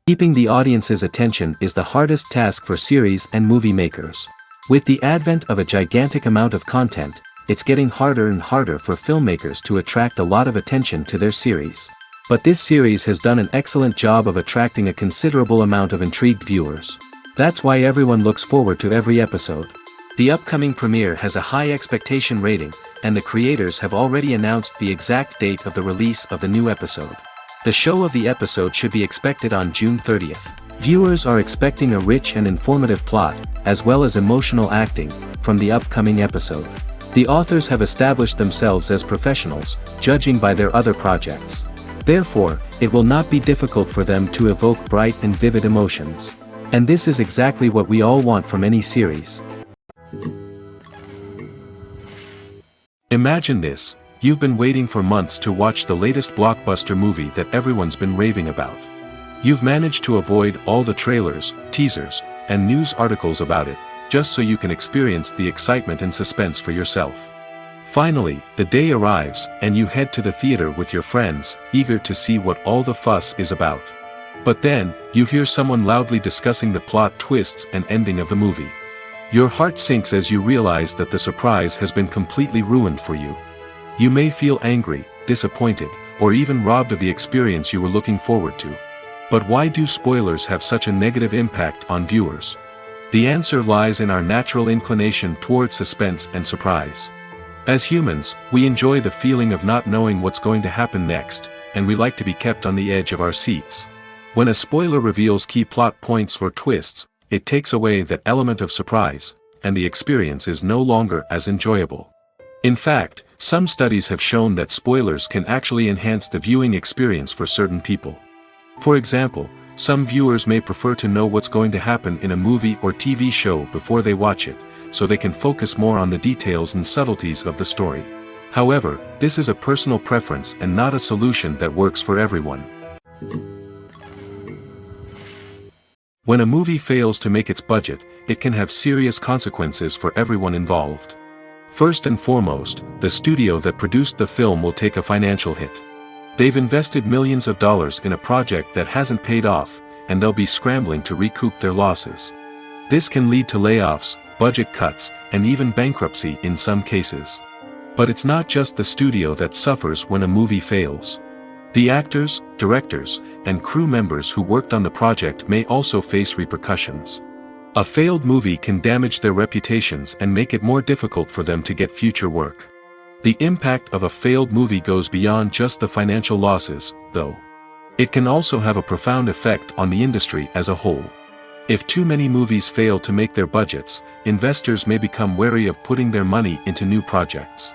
Keeping the audience's attention is the hardest task for series and movie makers. With the advent of a gigantic amount of content, it's getting harder and harder for filmmakers to attract a lot of attention to their series. But this series has done an excellent job of attracting a considerable amount of intrigued viewers. That's why everyone looks forward to every episode. The upcoming premiere has a high expectation rating, and the creators have already announced the exact date of the release of the new episode. The show of the episode should be expected on June 30th. Viewers are expecting a rich and informative plot, as well as emotional acting, from the upcoming episode. The authors have established themselves as professionals, judging by their other projects. Therefore, it will not be difficult for them to evoke bright and vivid emotions. And this is exactly what we all want from any series. Imagine this. You've been waiting for months to watch the latest blockbuster movie that everyone's been raving about. You've managed to avoid all the trailers, teasers, and news articles about it, just so you can experience the excitement and suspense for yourself. Finally, the day arrives, and you head to the theater with your friends, eager to see what all the fuss is about. But then, you hear someone loudly discussing the plot twists and ending of the movie. Your heart sinks as you realize that the surprise has been completely ruined for you. You may feel angry, disappointed, or even robbed of the experience you were looking forward to. But why do spoilers have such a negative impact on viewers? The answer lies in our natural inclination towards suspense and surprise. As humans, we enjoy the feeling of not knowing what's going to happen next, and we like to be kept on the edge of our seats. When a spoiler reveals key plot points or twists, it takes away that element of surprise, and the experience is no longer as enjoyable. In fact, some studies have shown that spoilers can actually enhance the viewing experience for certain people. For example, some viewers may prefer to know what's going to happen in a movie or TV show before they watch it, so they can focus more on the details and subtleties of the story. However, this is a personal preference and not a solution that works for everyone. When a movie fails to make its budget, it can have serious consequences for everyone involved. First and foremost, the studio that produced the film will take a financial hit. They've invested millions of dollars in a project that hasn't paid off, and they'll be scrambling to recoup their losses. This can lead to layoffs, budget cuts, and even bankruptcy in some cases. But it's not just the studio that suffers when a movie fails. The actors, directors, and crew members who worked on the project may also face repercussions. A failed movie can damage their reputations and make it more difficult for them to get future work. The impact of a failed movie goes beyond just the financial losses, though. It can also have a profound effect on the industry as a whole. If too many movies fail to make their budgets, investors may become wary of putting their money into new projects.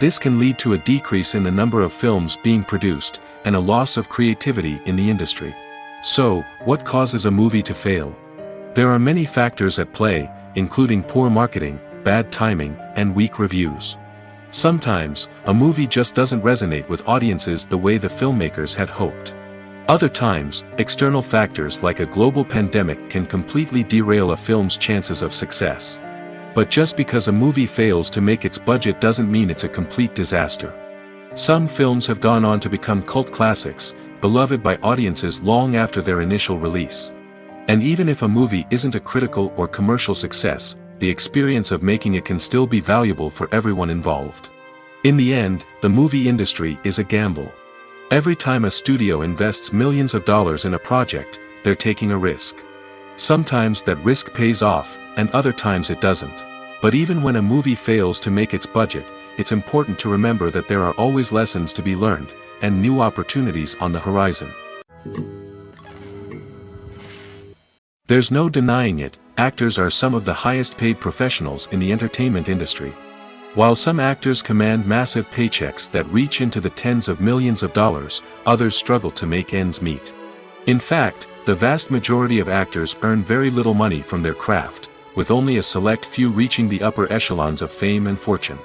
This can lead to a decrease in the number of films being produced, and a loss of creativity in the industry. So, what causes a movie to fail? There are many factors at play, including poor marketing, bad timing, and weak reviews. Sometimes, a movie just doesn't resonate with audiences the way the filmmakers had hoped. Other times, external factors like a global pandemic can completely derail a film's chances of success. But just because a movie fails to make its budget doesn't mean it's a complete disaster. Some films have gone on to become cult classics, beloved by audiences long after their initial release. And even if a movie isn't a critical or commercial success, the experience of making it can still be valuable for everyone involved. In the end, the movie industry is a gamble. Every time a studio invests millions of dollars in a project, they're taking a risk. Sometimes that risk pays off, and other times it doesn't. But even when a movie fails to make its budget, it's important to remember that there are always lessons to be learned, and new opportunities on the horizon. There's no denying it, actors are some of the highest paid professionals in the entertainment industry. While some actors command massive paychecks that reach into the tens of millions of dollars, others struggle to make ends meet. In fact, the vast majority of actors earn very little money from their craft, with only a select few reaching the upper echelons of fame and fortune.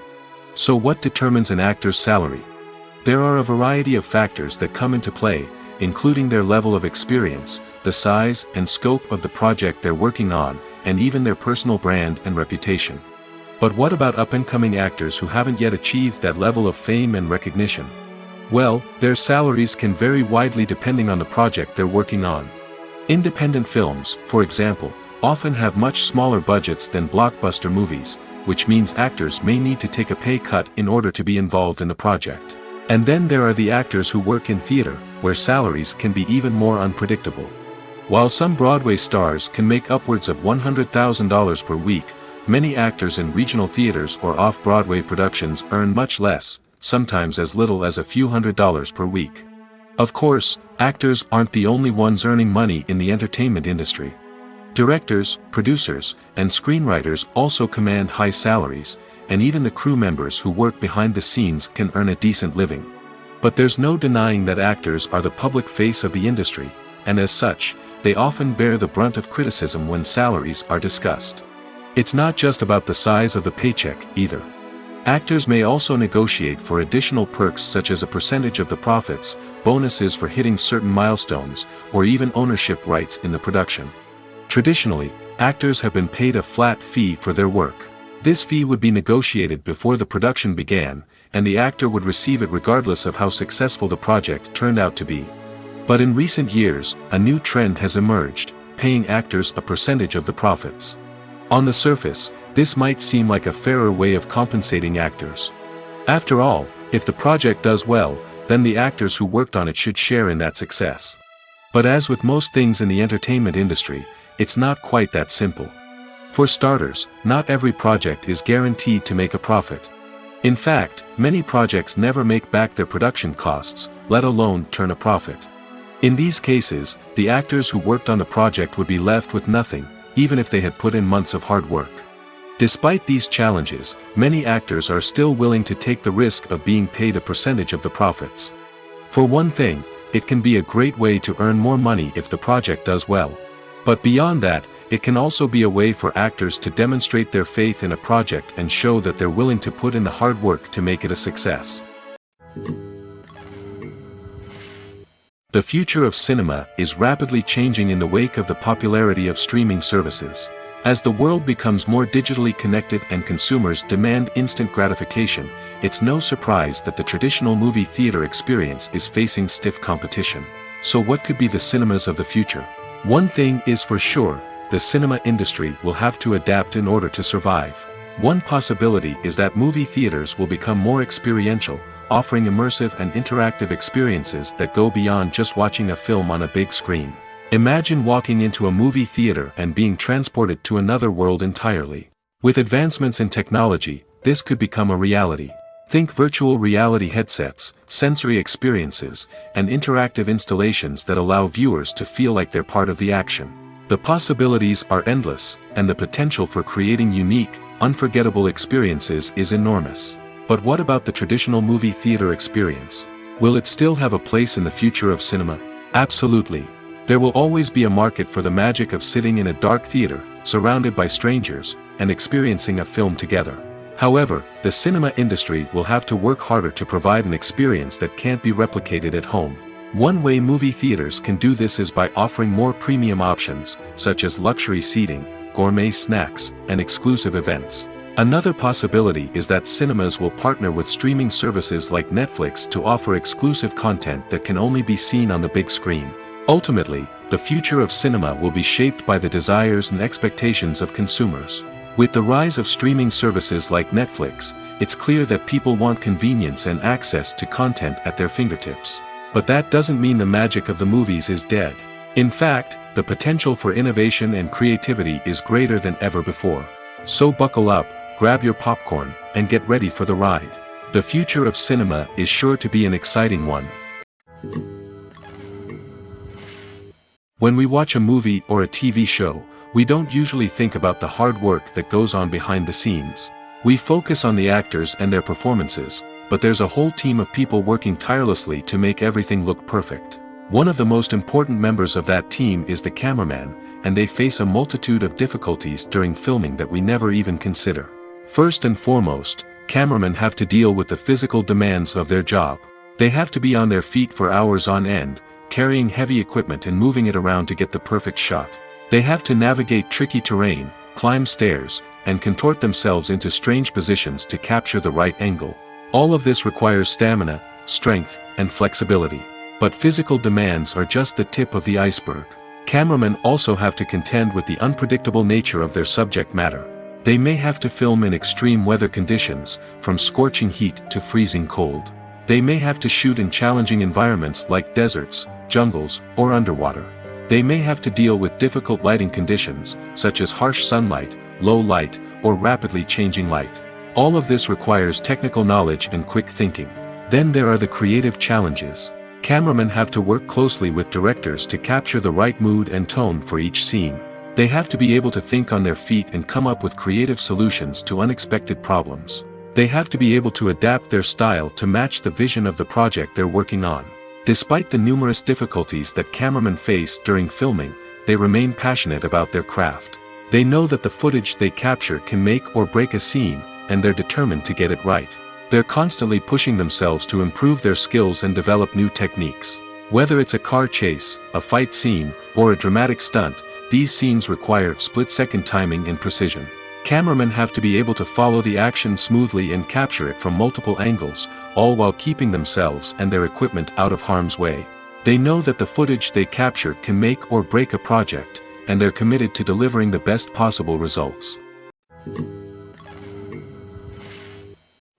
So what determines an actor's salary? There are a variety of factors that come into play, including their level of experience, the size and scope of the project they're working on, and even their personal brand and reputation. But what about up-and-coming actors who haven't yet achieved that level of fame and recognition? Well, their salaries can vary widely depending on the project they're working on. Independent films, for example, often have much smaller budgets than blockbuster movies, which means actors may need to take a pay cut in order to be involved in the project. And then there are the actors who work in theater, where salaries can be even more unpredictable. While some Broadway stars can make upwards of $100,000 per week, many actors in regional theaters or off-Broadway productions earn much less, sometimes as little as a few $100s per week. Of course, actors aren't the only ones earning money in the entertainment industry. Directors, producers, and screenwriters also command high salaries, and even the crew members who work behind the scenes can earn a decent living. But there's no denying that actors are the public face of the industry, and as such, they often bear the brunt of criticism when salaries are discussed. It's not just about the size of the paycheck, either. Actors may also negotiate for additional perks such as a percentage of the profits, bonuses for hitting certain milestones, or even ownership rights in the production. Traditionally, actors have been paid a flat fee for their work. This fee would be negotiated before the production began, and the actor would receive it regardless of how successful the project turned out to be. But in recent years, a new trend has emerged, paying actors a percentage of the profits. On the surface, this might seem like a fairer way of compensating actors. After all, if the project does well, then the actors who worked on it should share in that success. But as with most things in the entertainment industry, it's not quite that simple. For starters, not every project is guaranteed to make a profit. In fact, many projects never make back their production costs, let alone turn a profit. In these cases, the actors who worked on the project would be left with nothing, even if they had put in months of hard work. Despite these challenges, many actors are still willing to take the risk of being paid a percentage of the profits. For one thing, it can be a great way to earn more money if the project does well. But beyond that, it can also be a way for actors to demonstrate their faith in a project and show that they're willing to put in the hard work to make it a success. The future of cinema is rapidly changing in the wake of the popularity of streaming services. As the world becomes more digitally connected and consumers demand instant gratification, it's no surprise that the traditional movie theater experience is facing stiff competition. So what could be the cinemas of the future? One thing is for sure, the cinema industry will have to adapt in order to survive. One possibility is that movie theaters will become more experiential, offering immersive and interactive experiences that go beyond just watching a film on a big screen. Imagine walking into a movie theater and being transported to another world entirely. With advancements in technology, this could become a reality. Think virtual reality headsets, sensory experiences, and interactive installations that allow viewers to feel like they're part of the action. The possibilities are endless, and the potential for creating unique, unforgettable experiences is enormous. But what about the traditional movie theater experience? Will it still have a place in the future of cinema? Absolutely. There will always be a market for the magic of sitting in a dark theater, surrounded by strangers, and experiencing a film together. However, the cinema industry will have to work harder to provide an experience that can't be replicated at home. One way movie theaters can do this is by offering more premium options, such as luxury seating, gourmet snacks, and exclusive events. Another possibility is that cinemas will partner with streaming services like Netflix to offer exclusive content that can only be seen on the big screen. Ultimately, the future of cinema will be shaped by the desires and expectations of consumers. With the rise of streaming services like Netflix, it's clear that people want convenience and access to content at their fingertips. But that doesn't mean the magic of the movies is dead. In fact, The potential for innovation and creativity is greater than ever before. So buckle up, grab your popcorn, and get ready for the ride. The future of cinema is sure to be an exciting one. When we watch a movie or a TV show, we don't usually think about the hard work that goes on behind the scenes. We focus on the actors and their performances, but there's a whole team of people working tirelessly to make everything look perfect. One of the most important members of that team is the cameraman, and they face a multitude of difficulties during filming that we never even consider. First and foremost, cameramen have to deal with the physical demands of their job. They have to be on their feet for hours on end, carrying heavy equipment and moving it around to get the perfect shot. They have to navigate tricky terrain, climb stairs, and contort themselves into strange positions to capture the right angle. All of this requires stamina, strength, and flexibility. But physical demands are just the tip of the iceberg. Cameramen also have to contend with the unpredictable nature of their subject matter. They may have to film in extreme weather conditions, from scorching heat to freezing cold. They may have to shoot in challenging environments like deserts, jungles, or underwater. They may have to deal with difficult lighting conditions, such as harsh sunlight, low light, or rapidly changing light. All of this requires technical knowledge and quick thinking. Then there are the creative challenges. Cameramen have to work closely with directors to capture the right mood and tone for each scene. They have to be able to think on their feet and come up with creative solutions to unexpected problems. They have to be able to adapt their style to match the vision of the project they're working on. Despite the numerous difficulties that cameramen face during filming, they remain passionate about their craft. They know that the footage they capture can make or break a scene, and they're determined to get it right. They're constantly pushing themselves to improve their skills and develop new techniques. Whether it's a car chase, a fight scene, or a dramatic stunt, these scenes require split-second timing and precision. Cameramen have to be able to follow the action smoothly and capture it from multiple angles, all while keeping themselves and their equipment out of harm's way. They know that the footage they capture can make or break a project, and they're committed to delivering the best possible results.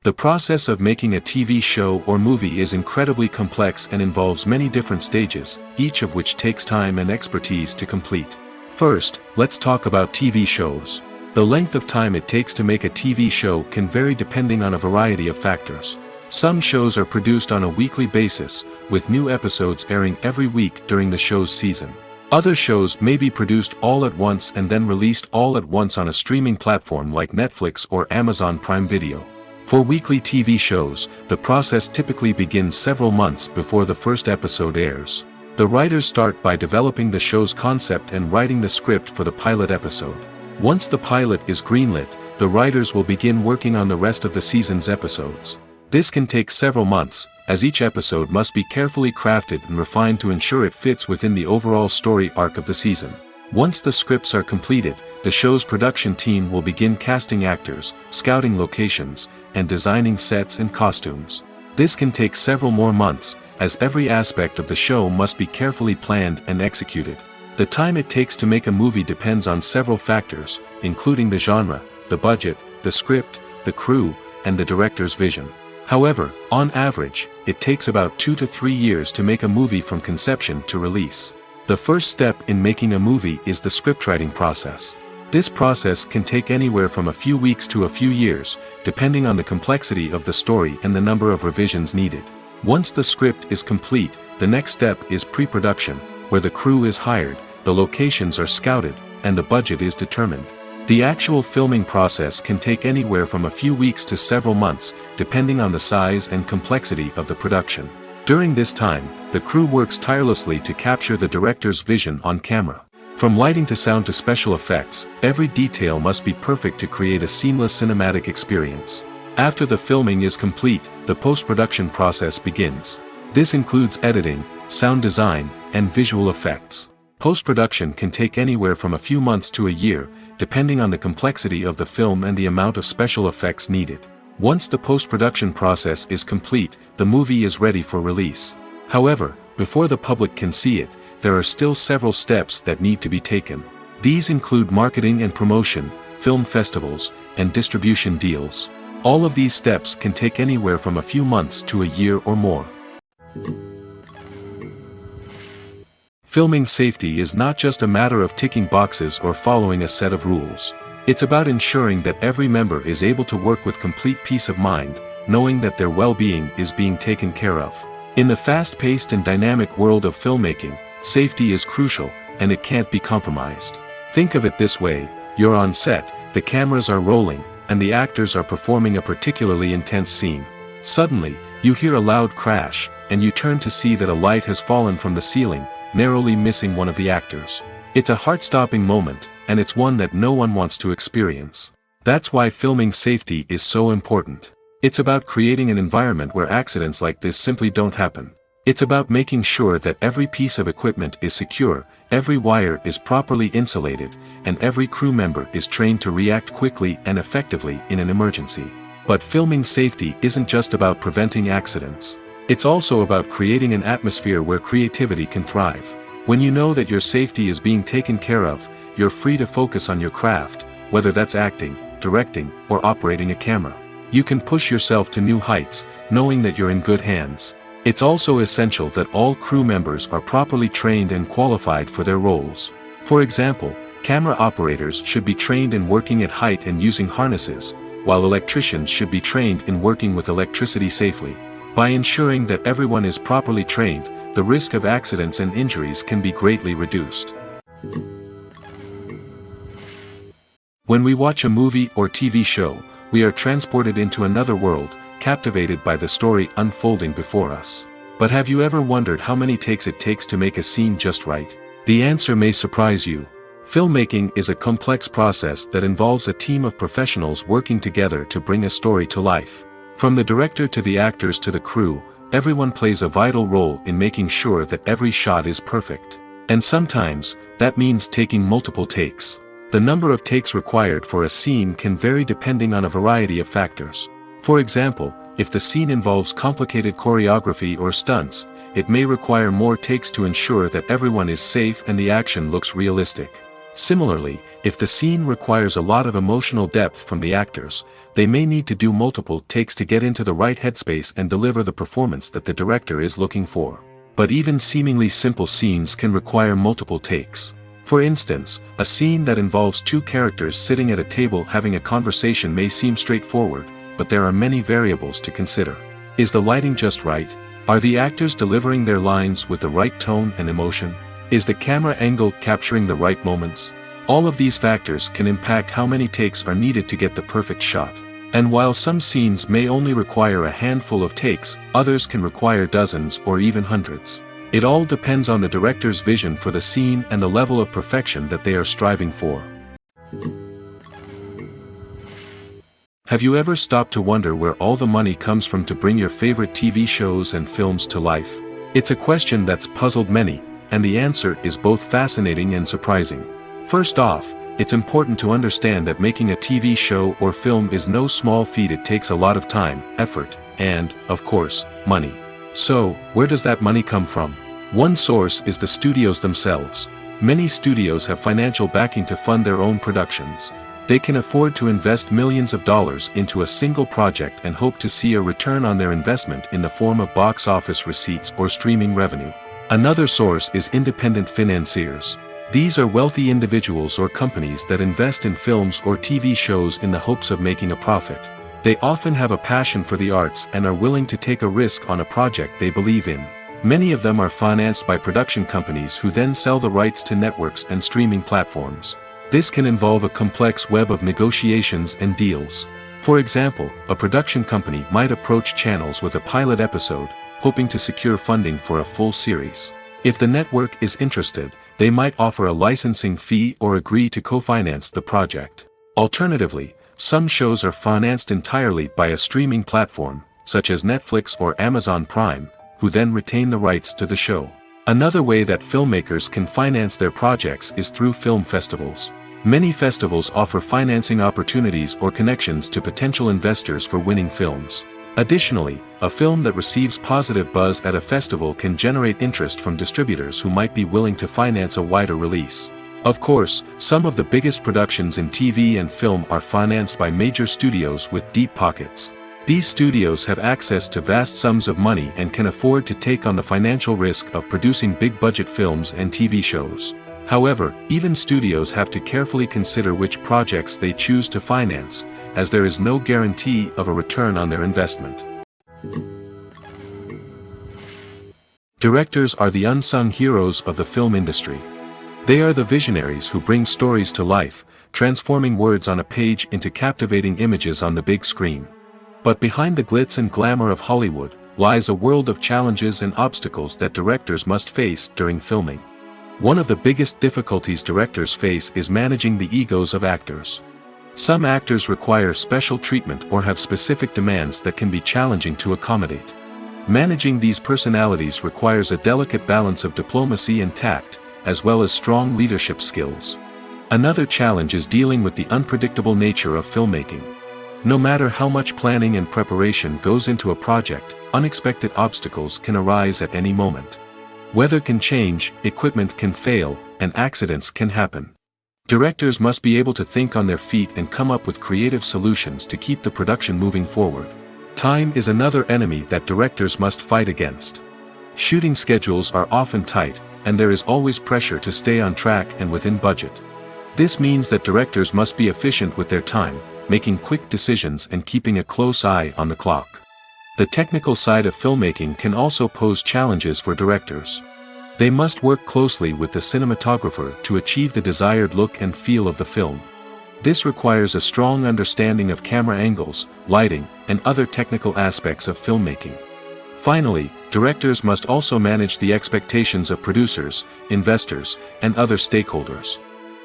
The process of making a TV show or movie is incredibly complex and involves many different stages, each of which takes time and expertise to complete. First, let's talk about TV shows. The length of time it takes to make a TV show can vary depending on a variety of factors. Some shows are produced on a weekly basis, with new episodes airing every week during the show's season. Other shows may be produced all at once and then released all at once on a streaming platform like Netflix or Amazon Prime Video. For weekly TV shows, the process typically begins several months before the first episode airs. The writers start by developing the show's concept and writing the script for the pilot episode. Once the pilot is greenlit, the writers will begin working on the rest of the season's episodes. This can take several months, as each episode must be carefully crafted and refined to ensure it fits within the overall story arc of the season. Once the scripts are completed, the show's production team will begin casting actors, scouting locations, and designing sets and costumes. This can take several more months, as every aspect of the show must be carefully planned and executed. The time it takes to make a movie depends on several factors, including the genre, the budget, the script, the crew, and the director's vision. However, on average, it takes about 2 to 3 years to make a movie from conception to release. The first step in making a movie is the scriptwriting process. This process can take anywhere from a few weeks to a few years, depending on the complexity of the story and the number of revisions needed. Once the script is complete, the next step is pre-production, where the crew is hired, the locations are scouted, and the budget is determined. The actual filming process can take anywhere from a few weeks to several months, depending on the size and complexity of the production. During this time, the crew works tirelessly to capture the director's vision on camera. From lighting to sound to special effects, every detail must be perfect to create a seamless cinematic experience. After the filming is complete, the post-production process begins. This includes editing, sound design, and visual effects. Post-production can take anywhere from a few months to a year, depending on the complexity of the film and the amount of special effects needed. Once the post-production process is complete, the movie is ready for release. However, before the public can see it, there are still several steps that need to be taken. These include marketing and promotion, film festivals, and distribution deals. All of these steps can take anywhere from a few months to a year or more. Filming safety is not just a matter of ticking boxes or following a set of rules. It's about ensuring that every member is able to work with complete peace of mind, knowing that their well-being is being taken care of. In the fast-paced and dynamic world of filmmaking, safety is crucial, and it can't be compromised. Think of it this way: you're on set, the cameras are rolling, and the actors are performing a particularly intense scene. Suddenly, you hear a loud crash, and you turn to see that a light has fallen from the ceiling, narrowly missing one of the actors. It's a heart-stopping moment, and it's one that no one wants to experience. That's why filming safety is so important. It's about creating an environment where accidents like this simply don't happen. It's about making sure that every piece of equipment is secure, every wire is properly insulated, and every crew member is trained to react quickly and effectively in an emergency. But filming safety isn't just about preventing accidents. It's also about creating an atmosphere where creativity can thrive. When you know that your safety is being taken care of, you're free to focus on your craft, whether that's acting, directing, or operating a camera. You can push yourself to new heights, knowing that you're in good hands. It's also essential that all crew members are properly trained and qualified for their roles. For example, camera operators should be trained in working at height and using harnesses, while electricians should be trained in working with electricity safely. By ensuring that everyone is properly trained, the risk of accidents and injuries can be greatly reduced. When we watch a movie or TV show, we are transported into another world, captivated by the story unfolding before us. But have you ever wondered how many takes it takes to make a scene just right? The answer may surprise you. Filmmaking is a complex process that involves a team of professionals working together to bring a story to life. From the director to the actors to the crew, everyone plays a vital role in making sure that every shot is perfect. And sometimes, that means taking multiple takes. The number of takes required for a scene can vary depending on a variety of factors. For example, if the scene involves complicated choreography or stunts, it may require more takes to ensure that everyone is safe and the action looks realistic. Similarly, if the scene requires a lot of emotional depth from the actors, they may need to do multiple takes to get into the right headspace and deliver the performance that the director is looking for. But even seemingly simple scenes can require multiple takes. For instance, a scene that involves two characters sitting at a table having a conversation may seem straightforward, but there are many variables to consider. Is the lighting just right? Are the actors delivering their lines with the right tone and emotion? Is the camera angle capturing the right moments? All of these factors can impact how many takes are needed to get the perfect shot. And while some scenes may only require a handful of takes, others can require dozens or even hundreds. It all depends on the director's vision for the scene and the level of perfection that they are striving for. Have you ever stopped to wonder where all the money comes from to bring your favorite TV shows and films to life? It's a question that's puzzled many, and the answer is both fascinating and surprising. First off, it's important to understand that making a TV show or film is no small feat. It takes a lot of time, effort, and, of course, money. So, where does that money come from? One source is the studios themselves. Many studios have financial backing to fund their own productions. They can afford to invest millions of dollars into a single project and hope to see a return on their investment in the form of box office receipts or streaming revenue. Another source is independent financiers. These are wealthy individuals or companies that invest in films or TV shows in the hopes of making a profit. They often have a passion for the arts and are willing to take a risk on a project they believe in. Many of them are financed by production companies who then sell the rights to networks and streaming platforms. This can involve a complex web of negotiations and deals. For example, a production company might approach channels with a pilot episode, hoping to secure funding for a full series. If the network is interested, they might offer a licensing fee or agree to co-finance the project. Alternatively, some shows are financed entirely by a streaming platform, such as Netflix or Amazon Prime, who then retain the rights to the show. Another way that filmmakers can finance their projects is through film festivals. Many festivals offer financing opportunities or connections to potential investors for winning films. Additionally, a film that receives positive buzz at a festival can generate interest from distributors who might be willing to finance a wider release. Of course, some of the biggest productions in TV and film are financed by major studios with deep pockets. These studios have access to vast sums of money and can afford to take on the financial risk of producing big-budget films and TV shows. However, even studios have to carefully consider which projects they choose to finance, as there is no guarantee of a return on their investment. Directors are the unsung heroes of the film industry. They are the visionaries who bring stories to life, transforming words on a page into captivating images on the big screen. But behind the glitz and glamour of Hollywood lies a world of challenges and obstacles that directors must face during filming. One of the biggest difficulties directors face is managing the egos of actors. Some actors require special treatment or have specific demands that can be challenging to accommodate. Managing these personalities requires a delicate balance of diplomacy and tact, as well as strong leadership skills. Another challenge is dealing with the unpredictable nature of filmmaking. No matter how much planning and preparation goes into a project, unexpected obstacles can arise at any moment. Weather can change, equipment can fail, and accidents can happen. Directors must be able to think on their feet and come up with creative solutions to keep the production moving forward. Time is another enemy that directors must fight against. Shooting schedules are often tight, and there is always pressure to stay on track and within budget. This means that directors must be efficient with their time, making quick decisions and keeping a close eye on the clock. The technical side of filmmaking can also pose challenges for directors. They must work closely with the cinematographer to achieve the desired look and feel of the film. This requires a strong understanding of camera angles, lighting, and other technical aspects of filmmaking. Finally, directors must also manage the expectations of producers, investors, and other stakeholders.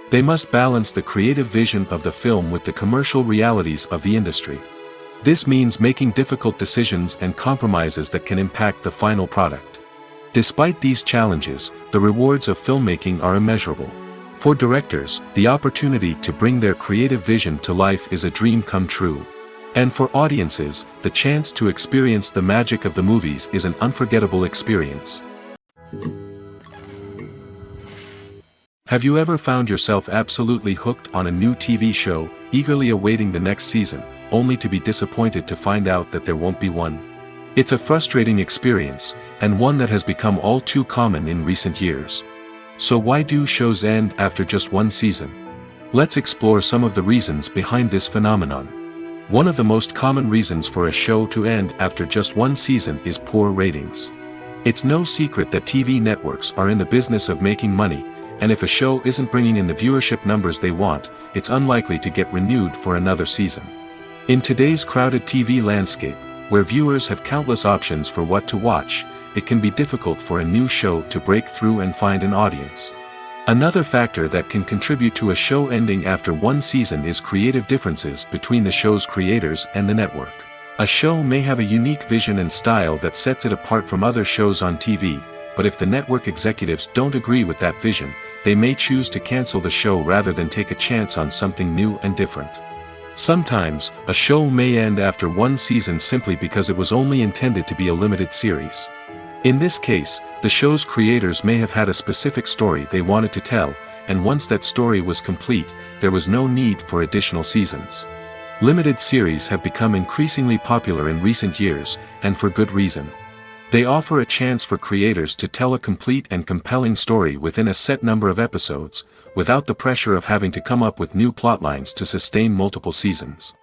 They must balance the creative vision of the film with the commercial realities of the industry. This means making difficult decisions and compromises that can impact the final product. Despite these challenges, the rewards of filmmaking are immeasurable. For directors, the opportunity to bring their creative vision to life is a dream come true. And for audiences, the chance to experience the magic of the movies is an unforgettable experience. Have you ever found yourself absolutely hooked on a new TV show, eagerly awaiting the next season, only to be disappointed to find out that there won't be one? It's a frustrating experience, and one that has become all too common in recent years. So why do shows end after just one season? Let's explore some of the reasons behind this phenomenon. One of the most common reasons for a show to end after just one season is poor ratings. It's no secret that TV networks are in the business of making money, and if a show isn't bringing in the viewership numbers they want, it's unlikely to get renewed for another season. In today's crowded TV landscape, where viewers have countless options for what to watch, it can be difficult for a new show to break through and find an audience. Another factor that can contribute to a show ending after one season is creative differences between the show's creators and the network. A show may have a unique vision and style that sets it apart from other shows on TV, but if the network executives don't agree with that vision, they may choose to cancel the show rather than take a chance on something new and different. Sometimes, a show may end after one season simply because it was only intended to be a limited series. In this case, the show's creators may have had a specific story they wanted to tell, and once that story was complete, there was no need for additional seasons. Limited series have become increasingly popular in recent years, and for good reason. They offer a chance for creators to tell a complete and compelling story within a set number of episodes, without the pressure of having to come up with new plotlines to sustain multiple seasons.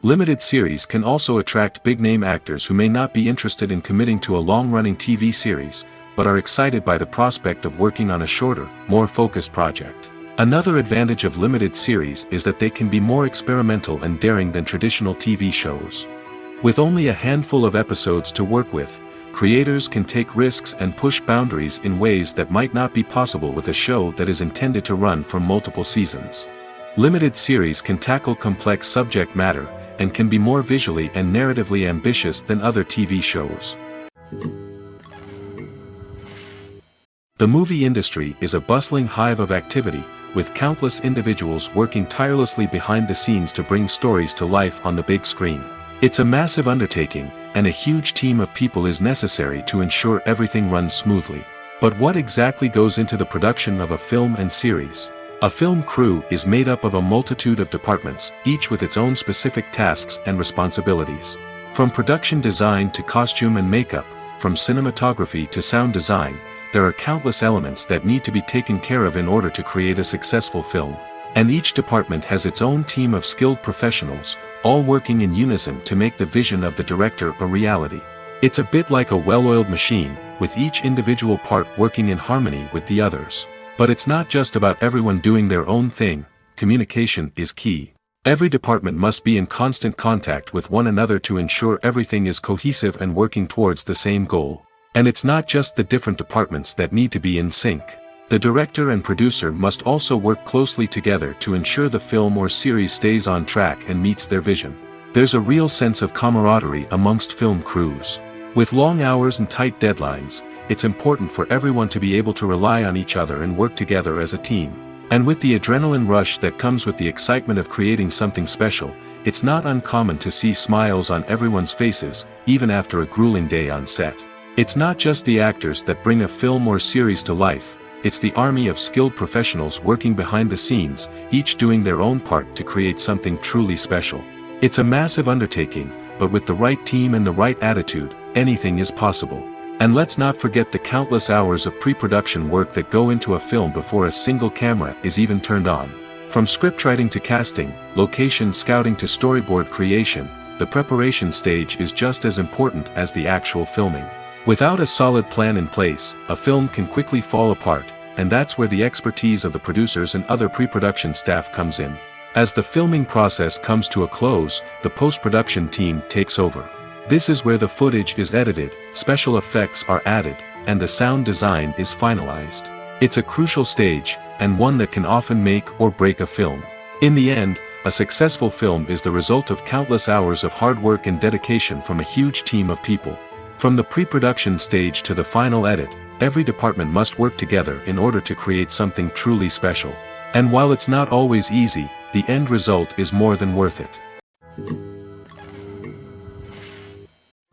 Limited series can also attract big-name actors who may not be interested in committing to a long-running TV series, but are excited by the prospect of working on a shorter, more focused project. Another advantage of limited series is that they can be more experimental and daring than traditional TV shows. With only a handful of episodes to work with, creators can take risks and push boundaries in ways that might not be possible with a show that is intended to run for multiple seasons. Limited series can tackle complex subject matter, and can be more visually and narratively ambitious than other TV shows. The movie industry is a bustling hive of activity, with countless individuals working tirelessly behind the scenes to bring stories to life on the big screen. It's a massive undertaking, and a huge team of people is necessary to ensure everything runs smoothly. But what exactly goes into the production of a film and series? A film crew is made up of a multitude of departments, each with its own specific tasks and responsibilities. From production design to costume and makeup, from cinematography to sound design, there are countless elements that need to be taken care of in order to create a successful film. And each department has its own team of skilled professionals, all working in unison to make the vision of the director a reality. It's a bit like a well-oiled machine, with each individual part working in harmony with the others. But it's not just about everyone doing their own thing. Communication is key. Every department must be in constant contact with one another to ensure everything is cohesive and working towards the same goal. And it's not just the different departments that need to be in sync. The director and producer must also work closely together to ensure the film or series stays on track and meets their vision. There's a real sense of camaraderie amongst film crews. With long hours and tight deadlines, it's important for everyone to be able to rely on each other and work together as a team. And with the adrenaline rush that comes with the excitement of creating something special, it's not uncommon to see smiles on everyone's faces, even after a grueling day on set. It's not just the actors that bring a film or series to life. It's the army of skilled professionals working behind the scenes, each doing their own part to create something truly special. It's a massive undertaking, but with the right team and the right attitude, anything is possible. And let's not forget the countless hours of pre-production work that go into a film before a single camera is even turned on. From scriptwriting to casting, location scouting to storyboard creation, the preparation stage is just as important as the actual filming. Without a solid plan in place, a film can quickly fall apart, and that's where the expertise of the producers and other pre-production staff comes in. As the filming process comes to a close, the post-production team takes over. This is where the footage is edited, special effects are added, and the sound design is finalized. It's a crucial stage, and one that can often make or break a film. In the end, a successful film is the result of countless hours of hard work and dedication from a huge team of people. From the pre-production stage to the final edit, every department must work together in order to create something truly special. And while it's not always easy, the end result is more than worth it.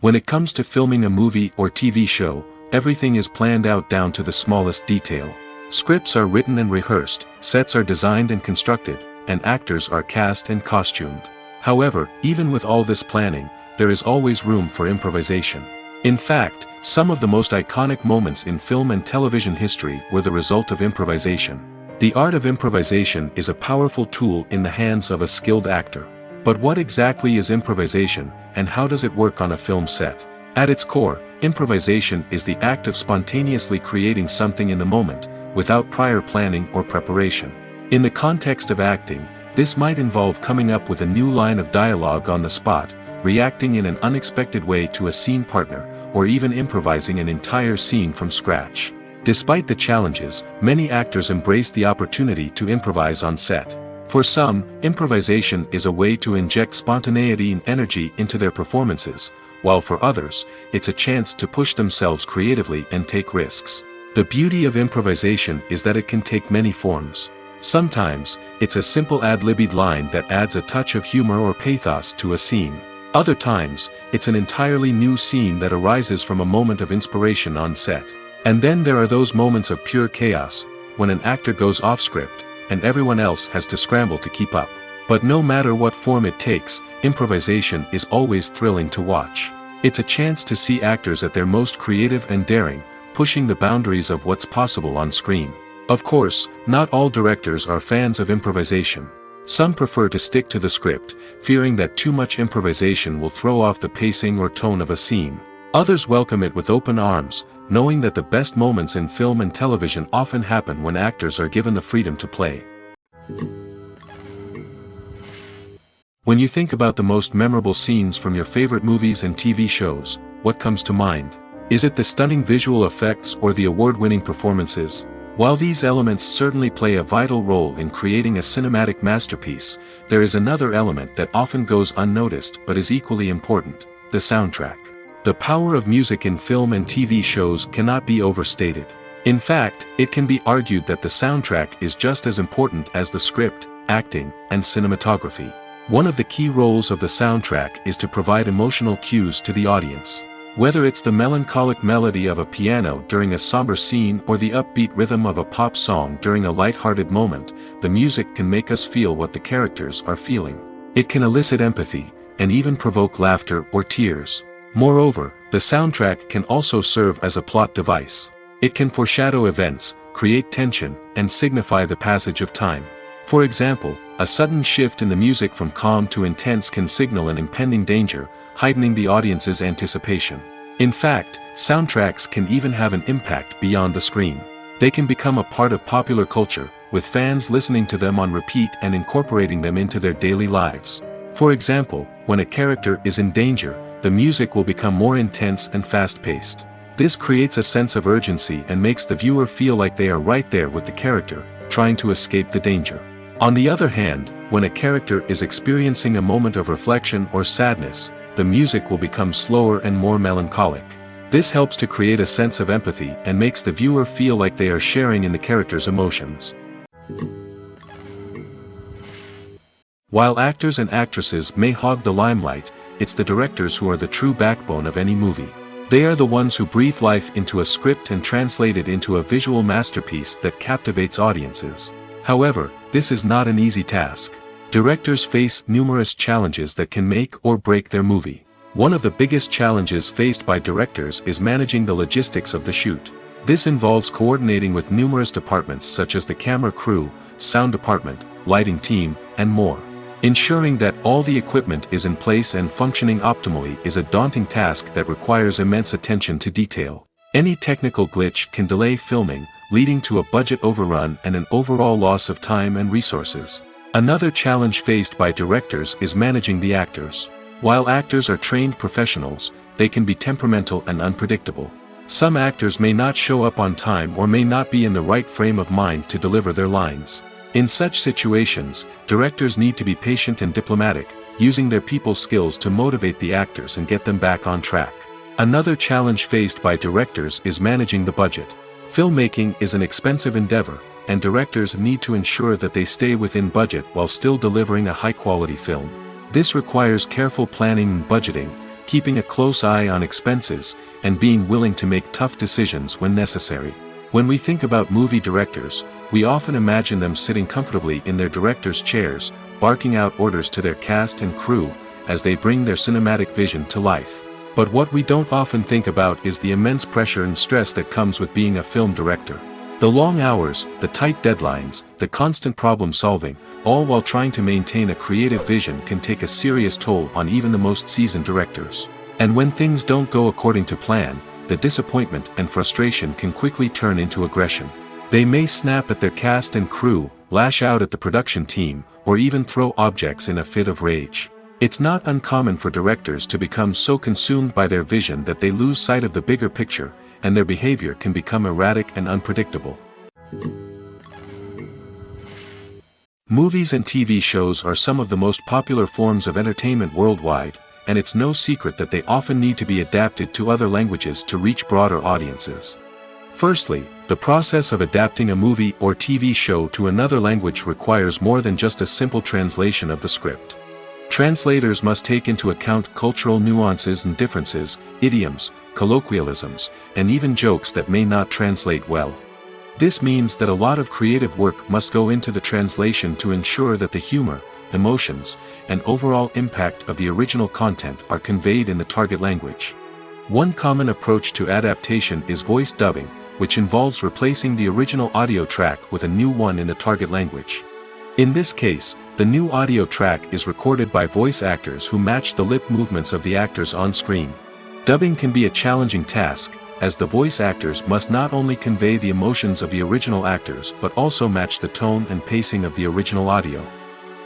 When it comes to filming a movie or TV show, everything is planned out down to the smallest detail. Scripts are written and rehearsed, sets are designed and constructed, and actors are cast and costumed. However, even with all this planning, there is always room for improvisation. In fact, some of the most iconic moments in film and television history were the result of improvisation. The art of improvisation is a powerful tool in the hands of a skilled actor. But what exactly is improvisation, and how does it work on a film set? At its core, improvisation is the act of spontaneously creating something in the moment, without prior planning or preparation. In the context of acting, this might involve coming up with a new line of dialogue on the spot, reacting in an unexpected way to a scene partner, or even improvising an entire scene from scratch. Despite the challenges, many actors embrace the opportunity to improvise on set. For some, improvisation is a way to inject spontaneity and energy into their performances, while for others, it's a chance to push themselves creatively and take risks. The beauty of improvisation is that it can take many forms. Sometimes, it's a simple ad-libbed line that adds a touch of humor or pathos to a scene. Other times, it's an entirely new scene that arises from a moment of inspiration on set. And then there are those moments of pure chaos, when an actor goes off script, and everyone else has to scramble to keep up. But no matter what form it takes, improvisation is always thrilling to watch. It's a chance to see actors at their most creative and daring, pushing the boundaries of what's possible on screen. Of course, not all directors are fans of improvisation. Some prefer to stick to the script, fearing that too much improvisation will throw off the pacing or tone of a scene. Others welcome it with open arms, knowing that the best moments in film and television often happen when actors are given the freedom to play. When you think about the most memorable scenes from your favorite movies and TV shows, what comes to mind? Is it the stunning visual effects or the award-winning performances? While these elements certainly play a vital role in creating a cinematic masterpiece, there is another element that often goes unnoticed but is equally important: the soundtrack. The power of music in film and TV shows cannot be overstated. In fact, it can be argued that the soundtrack is just as important as the script, acting, and cinematography. One of the key roles of the soundtrack is to provide emotional cues to the audience. Whether it's the melancholic melody of a piano during a somber scene or the upbeat rhythm of a pop song during a light-hearted moment, the music can make us feel what the characters are feeling. It can elicit empathy, and even provoke laughter or tears. Moreover, the soundtrack can also serve as a plot device. It can foreshadow events, create tension, and signify the passage of time. For example, a sudden shift in the music from calm to intense can signal an impending danger, heightening the audience's anticipation. In fact, soundtracks can even have an impact beyond the screen. They can become a part of popular culture, with fans listening to them on repeat and incorporating them into their daily lives. For example, when a character is in danger, the music will become more intense and fast-paced. This creates a sense of urgency and makes the viewer feel like they are right there with the character, trying to escape the danger. On the other hand, when a character is experiencing a moment of reflection or sadness, the music will become slower and more melancholic. This helps to create a sense of empathy and makes the viewer feel like they are sharing in the character's emotions. While actors and actresses may hog the limelight, it's the directors who are the true backbone of any movie. They are the ones who breathe life into a script and translate it into a visual masterpiece that captivates audiences. However, this is not an easy task. Directors face numerous challenges that can make or break their movie. One of the biggest challenges faced by directors is managing the logistics of the shoot. This involves coordinating with numerous departments such as the camera crew, sound department, lighting team, and more. Ensuring that all the equipment is in place and functioning optimally is a daunting task that requires immense attention to detail. Any technical glitch can delay filming, leading to a budget overrun and an overall loss of time and resources. Another challenge faced by directors is managing the actors. While actors are trained professionals, they can be temperamental and unpredictable. Some actors may not show up on time or may not be in the right frame of mind to deliver their lines. In such situations, directors need to be patient and diplomatic, using their people skills to motivate the actors and get them back on track. Another challenge faced by directors is managing the budget. Filmmaking is an expensive endeavor, and directors need to ensure that they stay within budget while still delivering a high-quality film. This requires careful planning and budgeting, keeping a close eye on expenses, and being willing to make tough decisions when necessary. When we think about movie directors, we often imagine them sitting comfortably in their director's chairs, barking out orders to their cast and crew, as they bring their cinematic vision to life. But what we don't often think about is the immense pressure and stress that comes with being a film director. The long hours, the tight deadlines, the constant problem solving, all while trying to maintain a creative vision can take a serious toll on even the most seasoned directors. And when things don't go according to plan, the disappointment and frustration can quickly turn into aggression. They may snap at their cast and crew, lash out at the production team, or even throw objects in a fit of rage. It's not uncommon for directors to become so consumed by their vision that they lose sight of the bigger picture, and their behavior can become erratic and unpredictable. Movies and TV shows are some of the most popular forms of entertainment worldwide, and it's no secret that they often need to be adapted to other languages to reach broader audiences. Firstly, the process of adapting a movie or TV show to another language requires more than just a simple translation of the script. Translators must take into account cultural nuances and differences, idioms, colloquialisms, and even jokes that may not translate well. This means that a lot of creative work must go into the translation to ensure that the humor, emotions, and overall impact of the original content are conveyed in the target language. One common approach to adaptation is voice dubbing, which involves replacing the original audio track with a new one in the target language. In this case, the new audio track is recorded by voice actors who match the lip movements of the actors on screen. Dubbing can be a challenging task, as the voice actors must not only convey the emotions of the original actors but also match the tone and pacing of the original audio.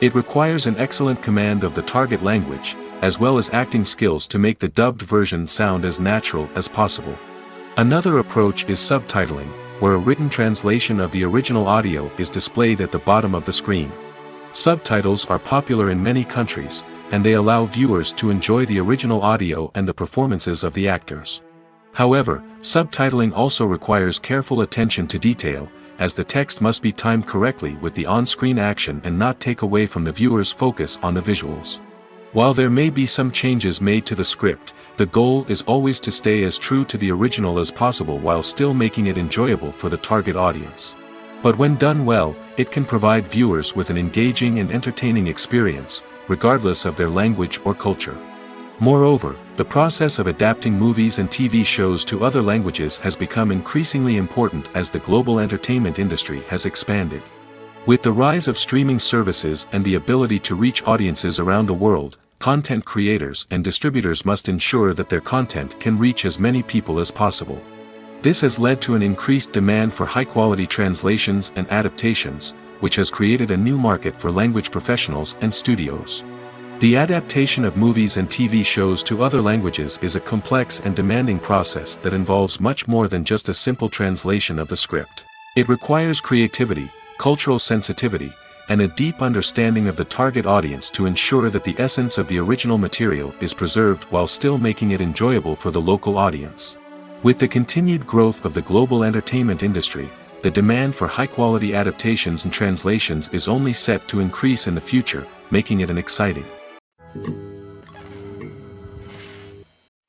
It requires an excellent command of the target language, as well as acting skills to make the dubbed version sound as natural as possible. Another approach is subtitling, where a written translation of the original audio is displayed at the bottom of the screen. Subtitles are popular in many countries, and they allow viewers to enjoy the original audio and the performances of the actors. However, subtitling also requires careful attention to detail, as the text must be timed correctly with the on-screen action and not take away from the viewer's focus on the visuals. While there may be some changes made to the script, the goal is always to stay as true to the original as possible while still making it enjoyable for the target audience. But when done well, it can provide viewers with an engaging and entertaining experience, regardless of their language or culture. Moreover, the process of adapting movies and TV shows to other languages has become increasingly important as the global entertainment industry has expanded. With the rise of streaming services and the ability to reach audiences around the world, content creators and distributors must ensure that their content can reach as many people as possible. This has led to an increased demand for high-quality translations and adaptations, which has created a new market for language professionals and studios. The adaptation of movies and TV shows to other languages is a complex and demanding process that involves much more than just a simple translation of the script. It requires creativity, cultural sensitivity, and a deep understanding of the target audience to ensure that the essence of the original material is preserved while still making it enjoyable for the local audience. With the continued growth of the global entertainment industry, the demand for high-quality adaptations and translations is only set to increase in the future, making it an exciting.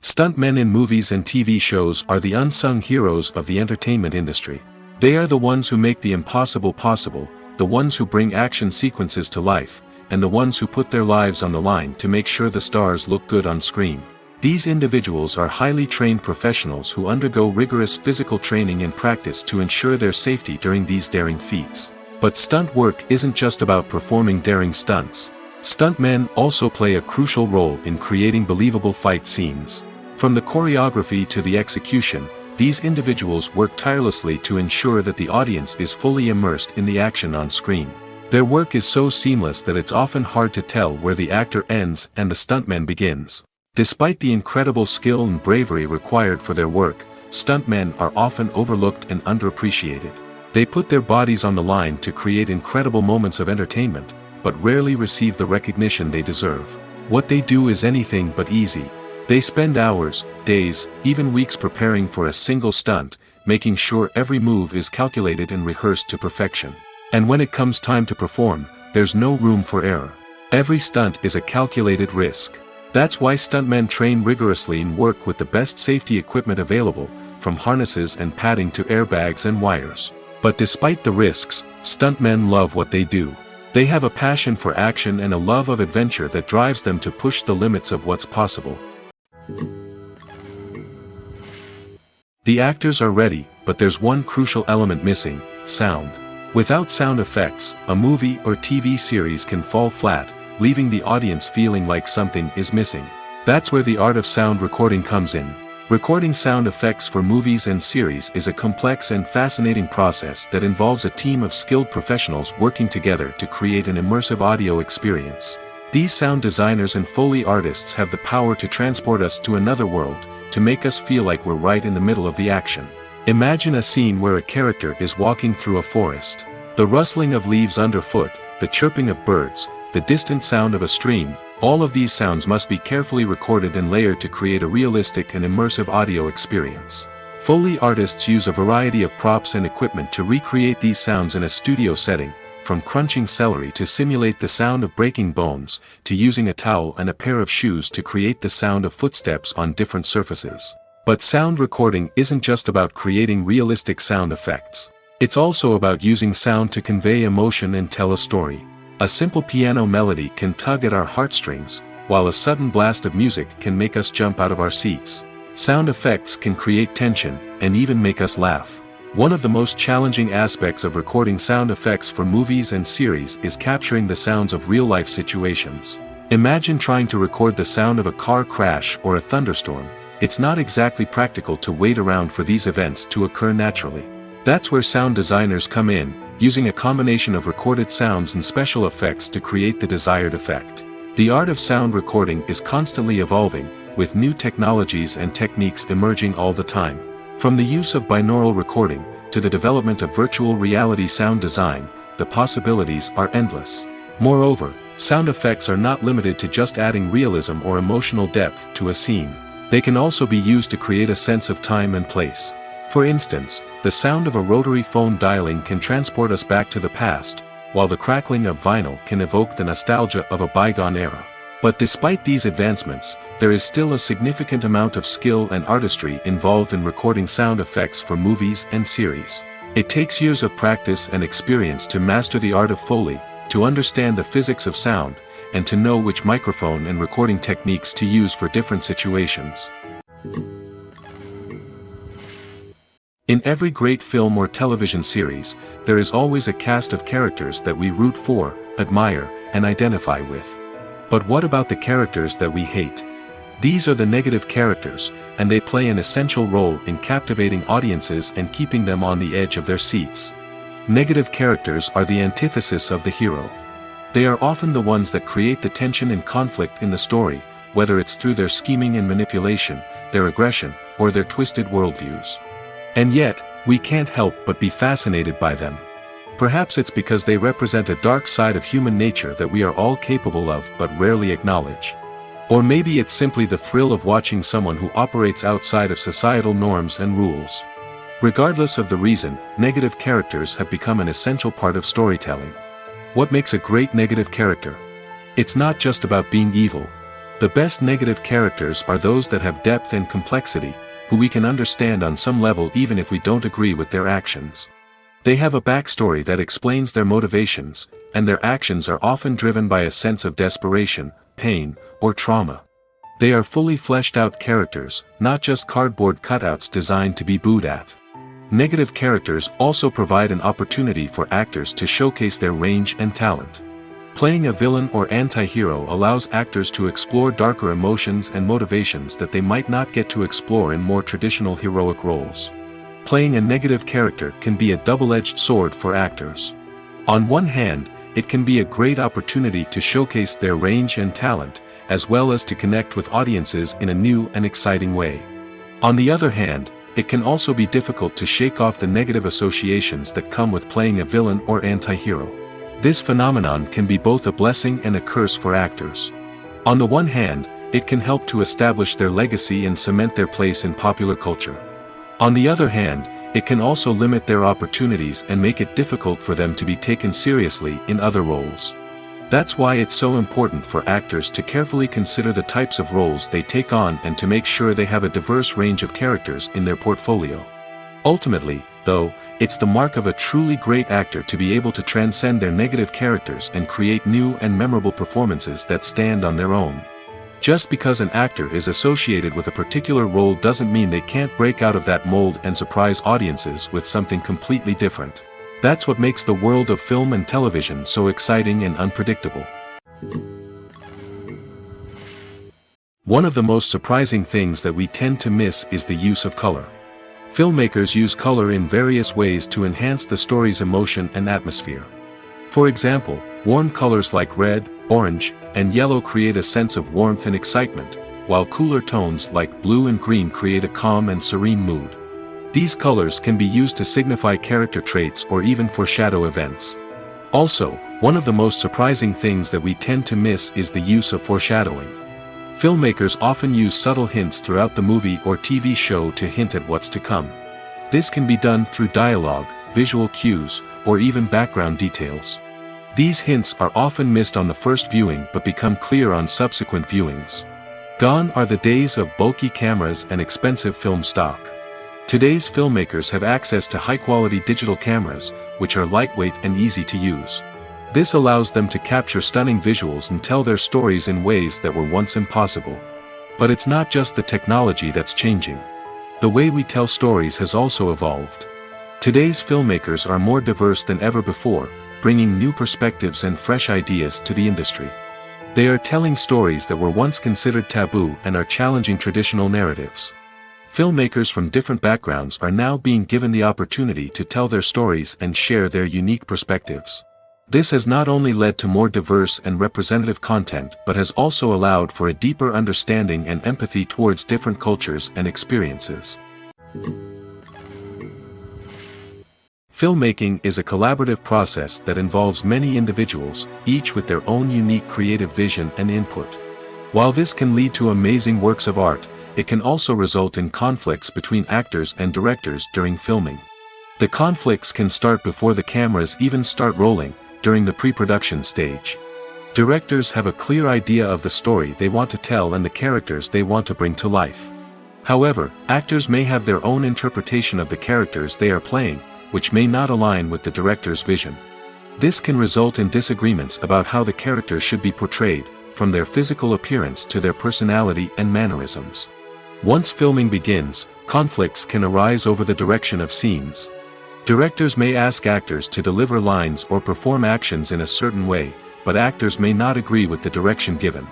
Stuntmen in movies and TV shows are the unsung heroes of the entertainment industry. They are the ones who make the impossible possible, the ones who bring action sequences to life, and the ones who put their lives on the line to make sure the stars look good on screen. These individuals are highly trained professionals who undergo rigorous physical training and practice to ensure their safety during these daring feats. But stunt work isn't just about performing daring stunts. Stuntmen also play a crucial role in creating believable fight scenes. From the choreography to the execution, these individuals work tirelessly to ensure that the audience is fully immersed in the action on screen. Their work is so seamless that it's often hard to tell where the actor ends and the stuntman begins. Despite the incredible skill and bravery required for their work, stuntmen are often overlooked and underappreciated. They put their bodies on the line to create incredible moments of entertainment, but rarely receive the recognition they deserve. What they do is anything but easy. They spend hours, days, even weeks preparing for a single stunt, making sure every move is calculated and rehearsed to perfection. And when it comes time to perform, there's no room for error. Every stunt is a calculated risk. That's why stuntmen train rigorously and work with the best safety equipment available, from harnesses and padding to airbags and wires. But despite the risks, stuntmen love what they do. They have a passion for action and a love of adventure that drives them to push the limits of what's possible. The actors are ready, but there's one crucial element missing: sound. Without sound effects, a movie or TV series can fall flat, leaving the audience feeling like something is missing. That's where the art of sound recording comes in. Recording sound effects for movies and series is a complex and fascinating process that involves a team of skilled professionals working together to create an immersive audio experience. These sound designers and Foley artists have the power to transport us to another world, to make us feel like we're right in the middle of the action. Imagine a scene where a character is walking through a forest. The rustling of leaves underfoot, the chirping of birds, the distant sound of a stream, all of these sounds must be carefully recorded and layered to create a realistic and immersive audio experience. Foley artists use a variety of props and equipment to recreate these sounds in a studio setting, from crunching celery to simulate the sound of breaking bones, to using a towel and a pair of shoes to create the sound of footsteps on different surfaces. But sound recording isn't just about creating realistic sound effects. It's also about using sound to convey emotion and tell a story. A simple piano melody can tug at our heartstrings, while a sudden blast of music can make us jump out of our seats. Sound effects can create tension, and even make us laugh. One of the most challenging aspects of recording sound effects for movies and series is capturing the sounds of real-life situations. Imagine trying to record the sound of a car crash or a thunderstorm. It's not exactly practical to wait around for these events to occur naturally. That's where sound designers come in, using a combination of recorded sounds and special effects to create the desired effect. The art of sound recording is constantly evolving, with new technologies and techniques emerging all the time. From the use of binaural recording, to the development of virtual reality sound design, the possibilities are endless. Moreover, sound effects are not limited to just adding realism or emotional depth to a scene. They can also be used to create a sense of time and place. For instance, the sound of a rotary phone dialing can transport us back to the past, while the crackling of vinyl can evoke the nostalgia of a bygone era. But despite these advancements, there is still a significant amount of skill and artistry involved in recording sound effects for movies and series. It takes years of practice and experience to master the art of Foley, to understand the physics of sound, and to know which microphone and recording techniques to use for different situations. In every great film or television series, there is always a cast of characters that we root for, admire, and identify with. But what about the characters that we hate? These are the negative characters, and they play an essential role in captivating audiences and keeping them on the edge of their seats. Negative characters are the antithesis of the hero. They are often the ones that create the tension and conflict in the story, whether it's through their scheming and manipulation, their aggression, or their twisted worldviews. And yet, we can't help but be fascinated by them. Perhaps it's because they represent a dark side of human nature that we are all capable of but rarely acknowledge. Or maybe it's simply the thrill of watching someone who operates outside of societal norms and rules. Regardless of the reason, negative characters have become an essential part of storytelling. What makes a great negative character? It's not just about being evil. The best negative characters are those that have depth and complexity, who we can understand on some level even if we don't agree with their actions. They have a backstory that explains their motivations, and their actions are often driven by a sense of desperation, pain, or trauma. They are fully fleshed out characters, not just cardboard cutouts designed to be booed at. Negative characters also provide an opportunity for actors to showcase their range and talent. Playing a villain or anti-hero allows actors to explore darker emotions and motivations that they might not get to explore in more traditional heroic roles. Playing a negative character can be a double-edged sword for actors. On one hand, it can be a great opportunity to showcase their range and talent, as well as to connect with audiences in a new and exciting way. On the other hand, it can also be difficult to shake off the negative associations that come with playing a villain or anti-hero. This phenomenon can be both a blessing and a curse for actors. On the one hand, it can help to establish their legacy and cement their place in popular culture. On the other hand, it can also limit their opportunities and make it difficult for them to be taken seriously in other roles. That's why it's so important for actors to carefully consider the types of roles they take on and to make sure they have a diverse range of characters in their portfolio. Ultimately, though, it's the mark of a truly great actor to be able to transcend their negative characters and create new and memorable performances that stand on their own. Just because an actor is associated with a particular role doesn't mean they can't break out of that mold and surprise audiences with something completely different. That's what makes the world of film and television so exciting and unpredictable. One of the most surprising things that we tend to miss is the use of color. Filmmakers use color in various ways to enhance the story's emotion and atmosphere. For example, warm colors like red, orange, and yellow create a sense of warmth and excitement, while cooler tones like blue and green create a calm and serene mood. These colors can be used to signify character traits or even foreshadow events. Also, one of the most surprising things that we tend to miss is the use of foreshadowing. Filmmakers often use subtle hints throughout the movie or TV show to hint at what's to come. This can be done through dialogue, visual cues, or even background details. These hints are often missed on the first viewing but become clear on subsequent viewings. Gone are the days of bulky cameras and expensive film stock. Today's filmmakers have access to high-quality digital cameras, which are lightweight and easy to use. This allows them to capture stunning visuals and tell their stories in ways that were once impossible. But it's not just the technology that's changing. The way we tell stories has also evolved. Today's filmmakers are more diverse than ever before, bringing new perspectives and fresh ideas to the industry. They are telling stories that were once considered taboo and are challenging traditional narratives. Filmmakers from different backgrounds are now being given the opportunity to tell their stories and share their unique perspectives. This has not only led to more diverse and representative content but has also allowed for a deeper understanding and empathy towards different cultures and experiences. Filmmaking is a collaborative process that involves many individuals, each with their own unique creative vision and input. While this can lead to amazing works of art, it can also result in conflicts between actors and directors during filming. The conflicts can start before the cameras even start rolling, during the pre-production stage. Directors have a clear idea of the story they want to tell and the characters they want to bring to life. However, actors may have their own interpretation of the characters they are playing, which may not align with the director's vision. This can result in disagreements about how the characters should be portrayed, from their physical appearance to their personality and mannerisms. Once filming begins, conflicts can arise over the direction of scenes. Directors may ask actors to deliver lines or perform actions in a certain way, but actors may not agree with the direction given.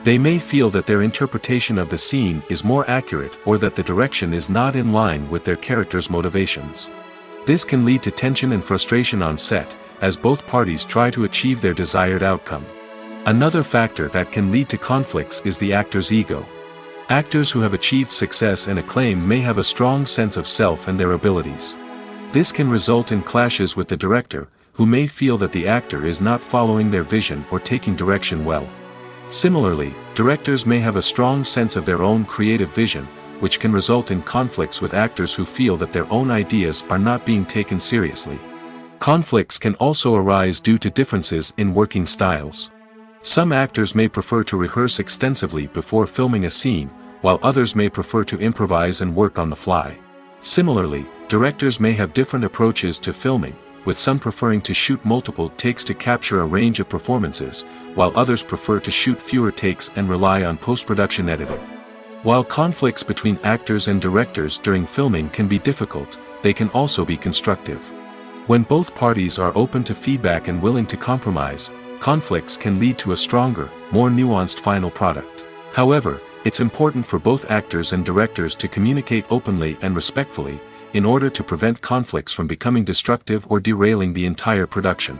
They may feel that their interpretation of the scene is more accurate or that the direction is not in line with their character's motivations. This can lead to tension and frustration on set, as both parties try to achieve their desired outcome. Another factor that can lead to conflicts is the actor's ego. Actors who have achieved success and acclaim may have a strong sense of self and their abilities. This can result in clashes with the director, who may feel that the actor is not following their vision or taking direction well. Similarly, directors may have a strong sense of their own creative vision, which can result in conflicts with actors who feel that their own ideas are not being taken seriously. Conflicts can also arise due to differences in working styles. Some actors may prefer to rehearse extensively before filming a scene, while others may prefer to improvise and work on the fly. Similarly, directors may have different approaches to filming, with some preferring to shoot multiple takes to capture a range of performances, while others prefer to shoot fewer takes and rely on post-production editing. While conflicts between actors and directors during filming can be difficult, they can also be constructive. When both parties are open to feedback and willing to compromise, conflicts can lead to a stronger, more nuanced final product. However, it's important for both actors and directors to communicate openly and respectfully, in order to prevent conflicts from becoming destructive or derailing the entire production.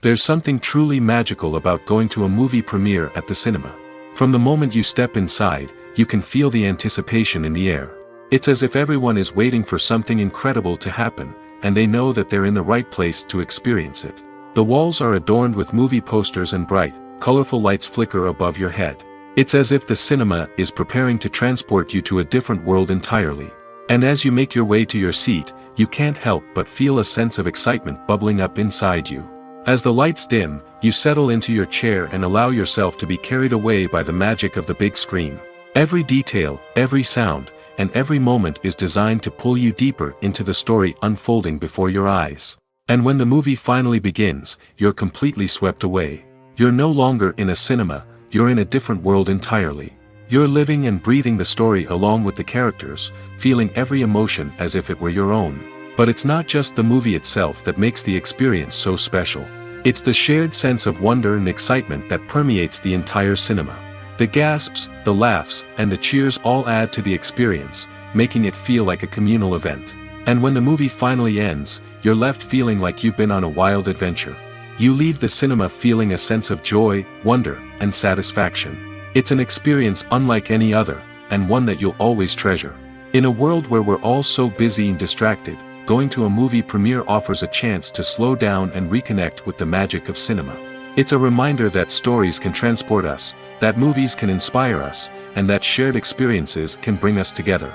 There's something truly magical about going to a movie premiere at the cinema. From the moment you step inside, you can feel the anticipation in the air. It's as if everyone is waiting for something incredible to happen, and they know that they're in the right place to experience it. The walls are adorned with movie posters and bright, colorful lights flicker above your head. It's as if the cinema is preparing to transport you to a different world entirely. And as you make your way to your seat, you can't help but feel a sense of excitement bubbling up inside you. As the lights dim, you settle into your chair and allow yourself to be carried away by the magic of the big screen. Every detail, every sound, and every moment is designed to pull you deeper into the story unfolding before your eyes. And when the movie finally begins, you're completely swept away. You're no longer in a cinema, you're in a different world entirely. You're living and breathing the story along with the characters, feeling every emotion as if it were your own. But it's not just the movie itself that makes the experience so special. It's the shared sense of wonder and excitement that permeates the entire cinema. The gasps, the laughs, and the cheers all add to the experience, making it feel like a communal event. And when the movie finally ends, you're left feeling like you've been on a wild adventure. You leave the cinema feeling a sense of joy, wonder, and satisfaction. It's an experience unlike any other, and one that you'll always treasure. In a world where we're all so busy and distracted, going to a movie premiere offers a chance to slow down and reconnect with the magic of cinema. It's a reminder that stories can transport us, that movies can inspire us, and that shared experiences can bring us together.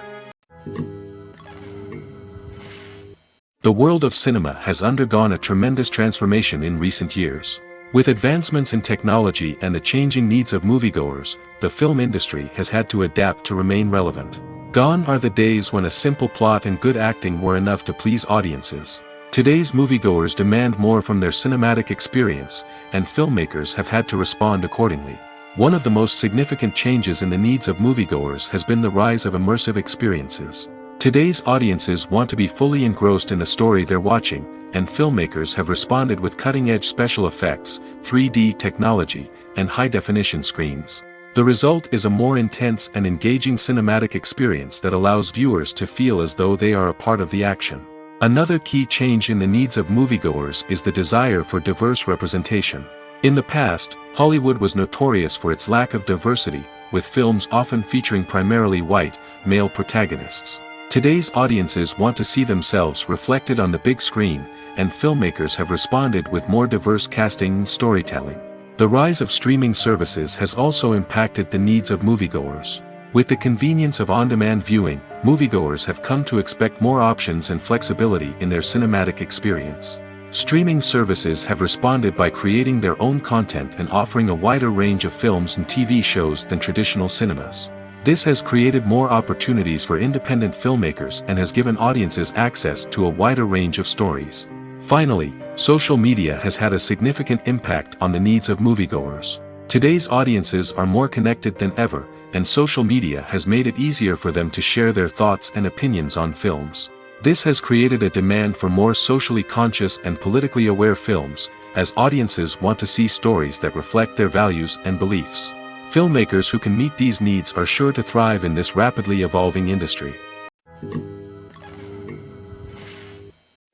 The world of cinema has undergone a tremendous transformation in recent years. With advancements in technology and the changing needs of moviegoers, the film industry has had to adapt to remain relevant. Gone are the days when a simple plot and good acting were enough to please audiences. Today's moviegoers demand more from their cinematic experience, and filmmakers have had to respond accordingly. One of the most significant changes in the needs of moviegoers has been the rise of immersive experiences. Today's audiences want to be fully engrossed in the story they're watching, and filmmakers have responded with cutting-edge special effects, 3D technology, and high-definition screens. The result is a more intense and engaging cinematic experience that allows viewers to feel as though they are a part of the action. Another key change in the needs of moviegoers is the desire for diverse representation. In the past, Hollywood was notorious for its lack of diversity, with films often featuring primarily white, male protagonists. Today's audiences want to see themselves reflected on the big screen, and filmmakers have responded with more diverse casting and storytelling. The rise of streaming services has also impacted the needs of moviegoers. With the convenience of on-demand viewing, moviegoers have come to expect more options and flexibility in their cinematic experience. Streaming services have responded by creating their own content and offering a wider range of films and TV shows than traditional cinemas. This has created more opportunities for independent filmmakers and has given audiences access to a wider range of stories. Finally, social media has had a significant impact on the needs of moviegoers. Today's audiences are more connected than ever, and social media has made it easier for them to share their thoughts and opinions on films. This has created a demand for more socially conscious and politically aware films, as audiences want to see stories that reflect their values and beliefs. Filmmakers who can meet these needs are sure to thrive in this rapidly evolving industry.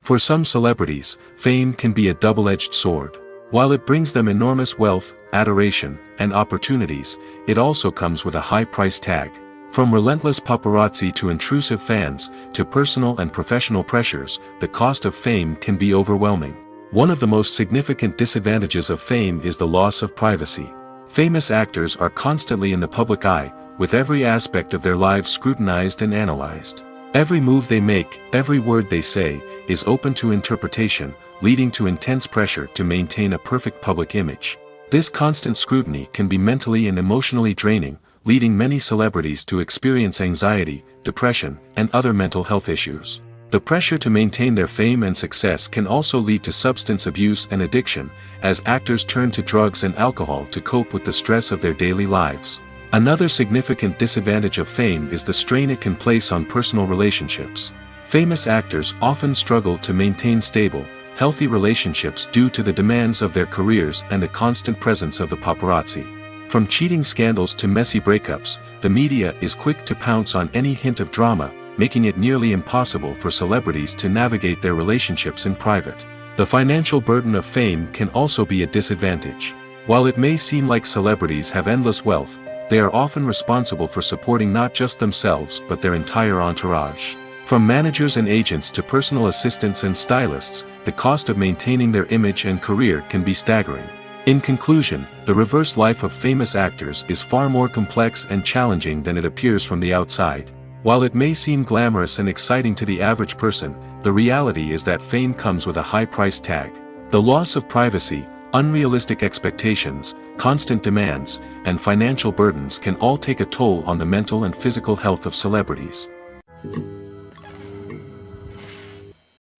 For some celebrities, fame can be a double-edged sword. While it brings them enormous wealth, adoration, and opportunities, it also comes with a high price tag. From relentless paparazzi to intrusive fans, to personal and professional pressures, the cost of fame can be overwhelming. One of the most significant disadvantages of fame is the loss of privacy. Famous actors are constantly in the public eye, with every aspect of their lives scrutinized and analyzed. Every move they make, every word they say, is open to interpretation, leading to intense pressure to maintain a perfect public image. This constant scrutiny can be mentally and emotionally draining, leading many celebrities to experience anxiety, depression, and other mental health issues. The pressure to maintain their fame and success can also lead to substance abuse and addiction, as actors turn to drugs and alcohol to cope with the stress of their daily lives. Another significant disadvantage of fame is the strain it can place on personal relationships. Famous actors often struggle to maintain stable, healthy relationships due to the demands of their careers and the constant presence of the paparazzi. From cheating scandals to messy breakups, the media is quick to pounce on any hint of drama, making it nearly impossible for celebrities to navigate their relationships in private. The financial burden of fame can also be a disadvantage. While it may seem like celebrities have endless wealth, they are often responsible for supporting not just themselves but their entire entourage. From managers and agents to personal assistants and stylists, the cost of maintaining their image and career can be staggering. In conclusion, the reverse life of famous actors is far more complex and challenging than it appears from the outside. While it may seem glamorous and exciting to the average person, the reality is that fame comes with a high price tag. The loss of privacy, unrealistic expectations, constant demands, and financial burdens can all take a toll on the mental and physical health of celebrities.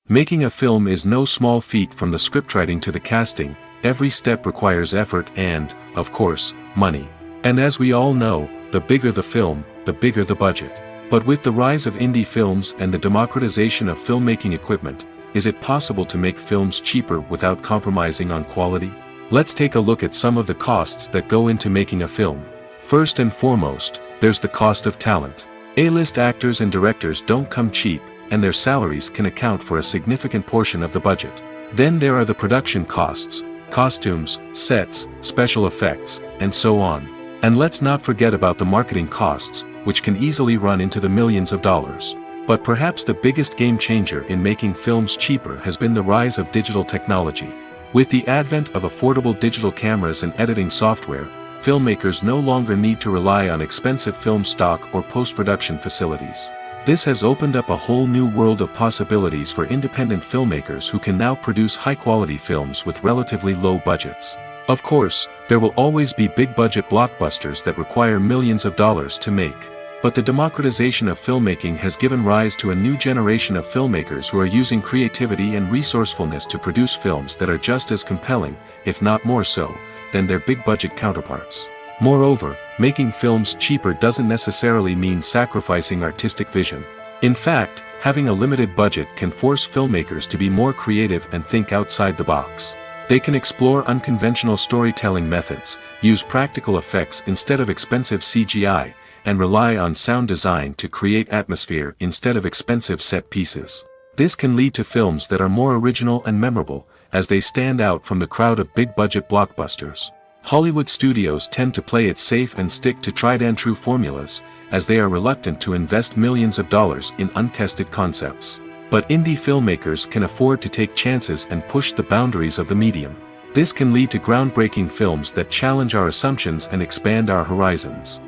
Making a film is no small feat. From the scriptwriting to the casting, every step requires effort and, of course, money. And as we all know, the bigger the film, the bigger the budget. But with the rise of indie films and the democratization of filmmaking equipment, is it possible to make films cheaper without compromising on quality? Let's take a look at some of the costs that go into making a film. First and foremost, there's the cost of talent. A-list actors and directors don't come cheap, and their salaries can account for a significant portion of the budget. Then there are the production costs, costumes, sets, special effects, and so on. And let's not forget about the marketing costs, which can easily run into the millions of dollars. But perhaps the biggest game changer in making films cheaper has been the rise of digital technology. With the advent of affordable digital cameras and editing software, filmmakers no longer need to rely on expensive film stock or post-production facilities. This has opened up a whole new world of possibilities for independent filmmakers who can now produce high-quality films with relatively low budgets. Of course, there will always be big-budget blockbusters that require millions of dollars to make. But the democratization of filmmaking has given rise to a new generation of filmmakers who are using creativity and resourcefulness to produce films that are just as compelling, if not more so, than their big-budget counterparts. Moreover, making films cheaper doesn't necessarily mean sacrificing artistic vision. In fact, having a limited budget can force filmmakers to be more creative and think outside the box. They can explore unconventional storytelling methods, use practical effects instead of expensive CGI, and rely on sound design to create atmosphere instead of expensive set pieces. This can lead to films that are more original and memorable, as they stand out from the crowd of big-budget blockbusters. Hollywood studios tend to play it safe and stick to tried-and-true formulas, as they are reluctant to invest millions of dollars in untested concepts. But indie filmmakers can afford to take chances and push the boundaries of the medium. This can lead to groundbreaking films that challenge our assumptions and expand our horizons.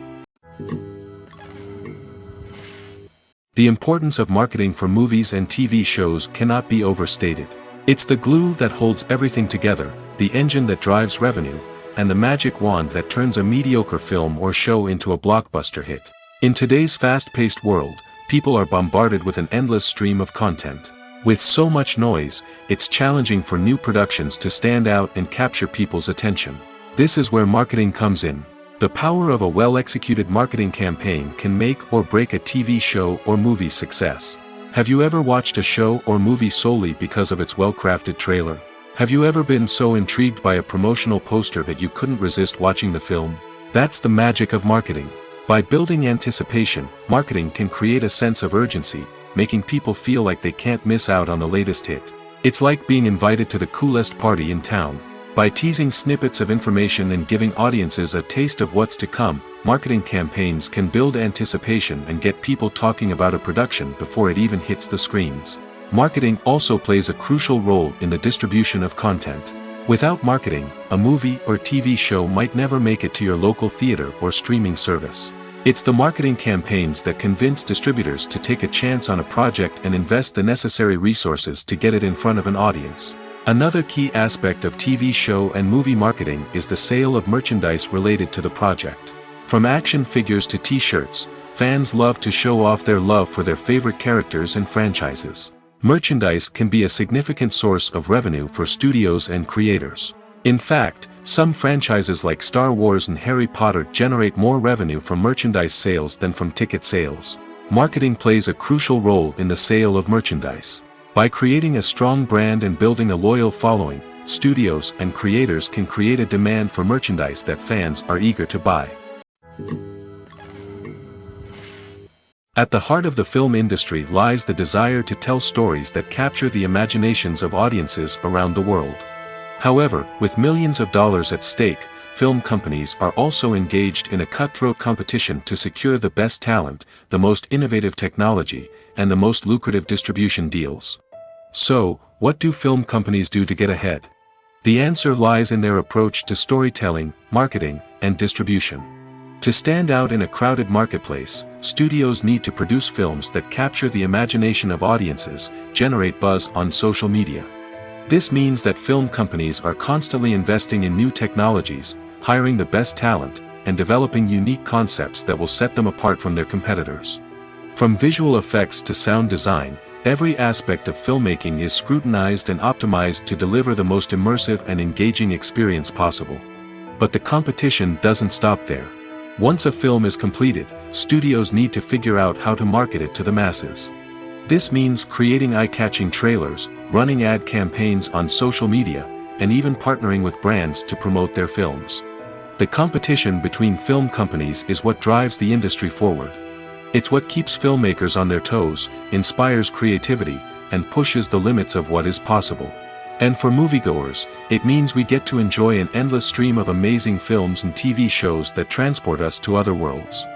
The importance of marketing for movies and TV shows cannot be overstated. It's the glue that holds everything together, the engine that drives revenue, and the magic wand that turns a mediocre film or show into a blockbuster hit. In today's fast-paced world, people are bombarded with an endless stream of content. With so much noise, it's challenging for new productions to stand out and capture people's attention. This is where marketing comes in. The power of a well-executed marketing campaign can make or break a TV show or movie's success. Have you ever watched a show or movie solely because of its well-crafted trailer? Have you ever been so intrigued by a promotional poster that you couldn't resist watching the film? That's the magic of marketing. By building anticipation, marketing can create a sense of urgency, making people feel like they can't miss out on the latest hit. It's like being invited to the coolest party in town. By teasing snippets of information and giving audiences a taste of what's to come, marketing campaigns can build anticipation and get people talking about a production before it even hits the screens. Marketing also plays a crucial role in the distribution of content. Without marketing, a movie or TV show might never make it to your local theater or streaming service. It's the marketing campaigns that convince distributors to take a chance on a project and invest the necessary resources to get it in front of an audience. Another key aspect of TV show and movie marketing is the sale of merchandise related to the project. From action figures to t-shirts, fans love to show off their love for their favorite characters and franchises. Merchandise can be a significant source of revenue for studios and creators. In fact, some franchises like Star Wars and Harry Potter generate more revenue from merchandise sales than from ticket sales. Marketing plays a crucial role in the sale of merchandise. By creating a strong brand and building a loyal following, studios and creators can create a demand for merchandise that fans are eager to buy. At the heart of the film industry lies the desire to tell stories that capture the imaginations of audiences around the world. However, with millions of dollars at stake, film companies are also engaged in a cutthroat competition to secure the best talent, the most innovative technology, and the most lucrative distribution deals. So, what do film companies do to get ahead? The answer lies in their approach to storytelling, marketing, and distribution. To stand out in a crowded marketplace, studios need to produce films that capture the imagination of audiences, generate buzz on social media. This means that film companies are constantly investing in new technologies, hiring the best talent, and developing unique concepts that will set them apart from their competitors. From visual effects to sound design, every aspect of filmmaking is scrutinized and optimized to deliver the most immersive and engaging experience possible. But the competition doesn't stop there. Once a film is completed, studios need to figure out how to market it to the masses. This means creating eye-catching trailers, running ad campaigns on social media, and even partnering with brands to promote their films. The competition between film companies is what drives the industry forward. It's what keeps filmmakers on their toes, inspires creativity, and pushes the limits of what is possible. And for moviegoers, it means we get to enjoy an endless stream of amazing films and TV shows that transport us to other worlds.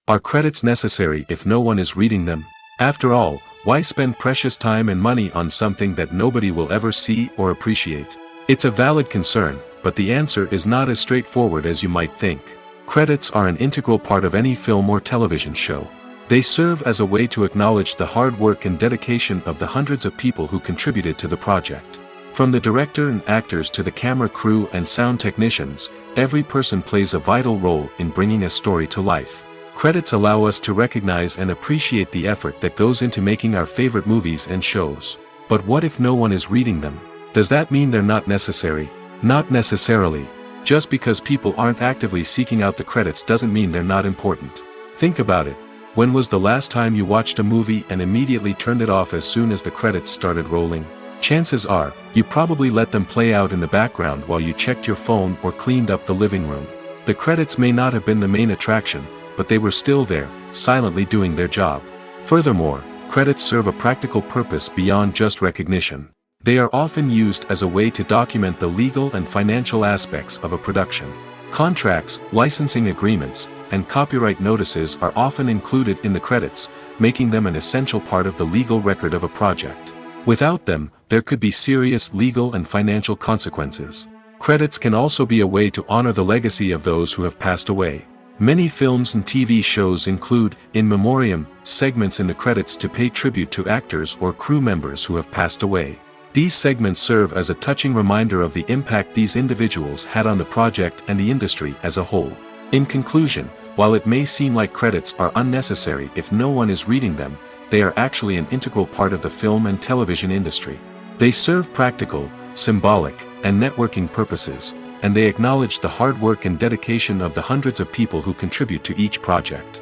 Are credits necessary if no one is reading them? After all, why spend precious time and money on something that nobody will ever see or appreciate? It's a valid concern, but the answer is not as straightforward as you might think. Credits are an integral part of any film or television show. They serve as a way to acknowledge the hard work and dedication of the hundreds of people who contributed to the project. From the director and actors to the camera crew and sound technicians, every person plays a vital role in bringing a story to life. Credits allow us to recognize and appreciate the effort that goes into making our favorite movies and shows. But what if no one is reading them? Does that mean they're not necessary? Not necessarily. Just because people aren't actively seeking out the credits doesn't mean they're not important. Think about it. When was the last time you watched a movie and immediately turned it off as soon as the credits started rolling? Chances are, you probably let them play out in the background while you checked your phone or cleaned up the living room. The credits may not have been the main attraction, but they were still there, silently doing their job. Furthermore, credits serve a practical purpose beyond just recognition. They are often used as a way to document the legal and financial aspects of a production. Contracts, licensing agreements, and copyright notices are often included in the credits, making them an essential part of the legal record of a project. Without them, there could be serious legal and financial consequences. Credits can also be a way to honor the legacy of those who have passed away. Many films and TV shows include, in memoriam, segments in the credits to pay tribute to actors or crew members who have passed away. These segments serve as a touching reminder of the impact these individuals had on the project and the industry as a whole. In conclusion, while it may seem like credits are unnecessary if no one is reading them, they are actually an integral part of the film and television industry. They serve practical, symbolic, and networking purposes, and they acknowledge the hard work and dedication of the hundreds of people who contribute to each project.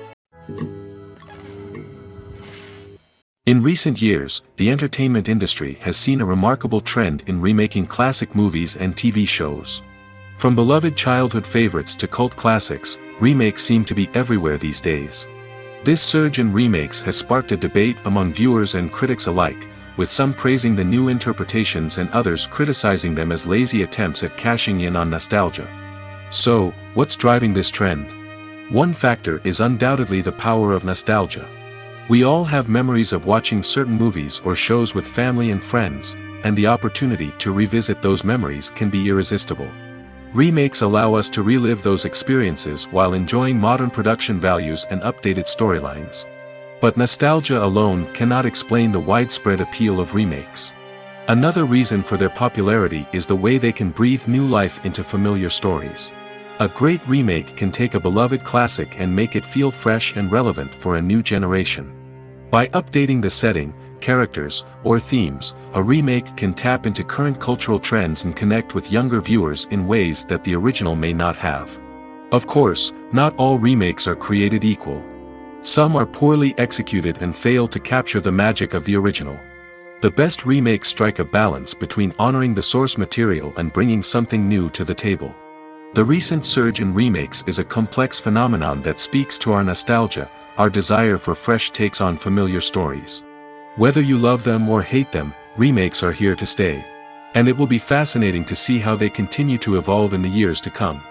In recent years, the entertainment industry has seen a remarkable trend in remaking classic movies and TV shows. From beloved childhood favorites to cult classics, remakes seem to be everywhere these days. This surge in remakes has sparked a debate among viewers and critics alike, with some praising the new interpretations and others criticizing them as lazy attempts at cashing in on nostalgia. So, what's driving this trend? One factor is undoubtedly the power of nostalgia. We all have memories of watching certain movies or shows with family and friends, and the opportunity to revisit those memories can be irresistible. Remakes allow us to relive those experiences while enjoying modern production values and updated storylines. But nostalgia alone cannot explain the widespread appeal of remakes. Another reason for their popularity is the way they can breathe new life into familiar stories. A great remake can take a beloved classic and make it feel fresh and relevant for a new generation. By updating the setting, characters, or themes, a remake can tap into current cultural trends and connect with younger viewers in ways that the original may not have. Of course, not all remakes are created equal. Some are poorly executed and fail to capture the magic of the original. The best remakes strike a balance between honoring the source material and bringing something new to the table. The recent surge in remakes is a complex phenomenon that speaks to our nostalgia, our desire for fresh takes on familiar stories. Whether you love them or hate them, remakes are here to stay. And it will be fascinating to see how they continue to evolve in the years to come.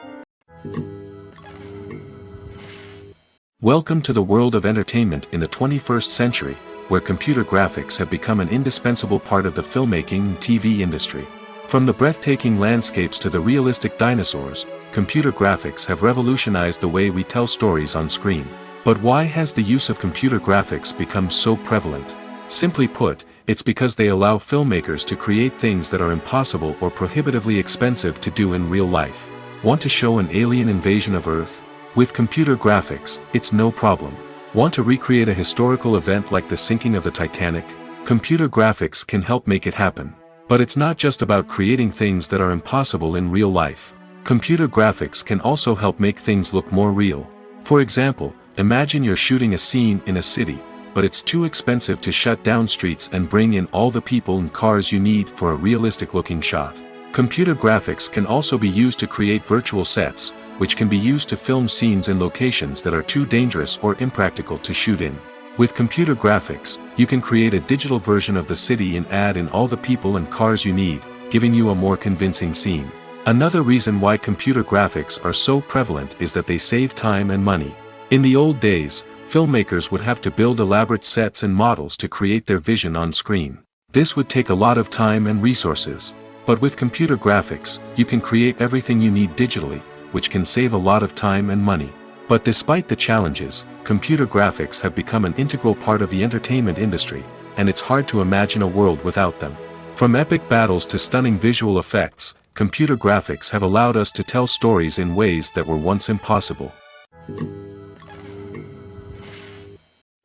Welcome to the world of entertainment in the 21st century, where computer graphics have become an indispensable part of the filmmaking and TV industry. From the breathtaking landscapes to the realistic dinosaurs, computer graphics have revolutionized the way we tell stories on screen. But why has the use of computer graphics become so prevalent? Simply put, it's because they allow filmmakers to create things that are impossible or prohibitively expensive to do in real life. Want to show an alien invasion of Earth? With computer graphics, it's no problem. Want to recreate a historical event like the sinking of the Titanic? Computer graphics can help make it happen. But it's not just about creating things that are impossible in real life. Computer graphics can also help make things look more real. For example, imagine you're shooting a scene in a city, but it's too expensive to shut down streets and bring in all the people and cars you need for a realistic-looking shot. Computer graphics can also be used to create virtual sets, which can be used to film scenes in locations that are too dangerous or impractical to shoot in. With computer graphics, you can create a digital version of the city and add in all the people and cars you need, giving you a more convincing scene. Another reason why computer graphics are so prevalent is that they save time and money. In the old days, filmmakers would have to build elaborate sets and models to create their vision on screen. This would take a lot of time and resources. But with computer graphics, you can create everything you need digitally, which can save a lot of time and money. But despite the challenges, computer graphics have become an integral part of the entertainment industry, and it's hard to imagine a world without them. From epic battles to stunning visual effects, computer graphics have allowed us to tell stories in ways that were once impossible.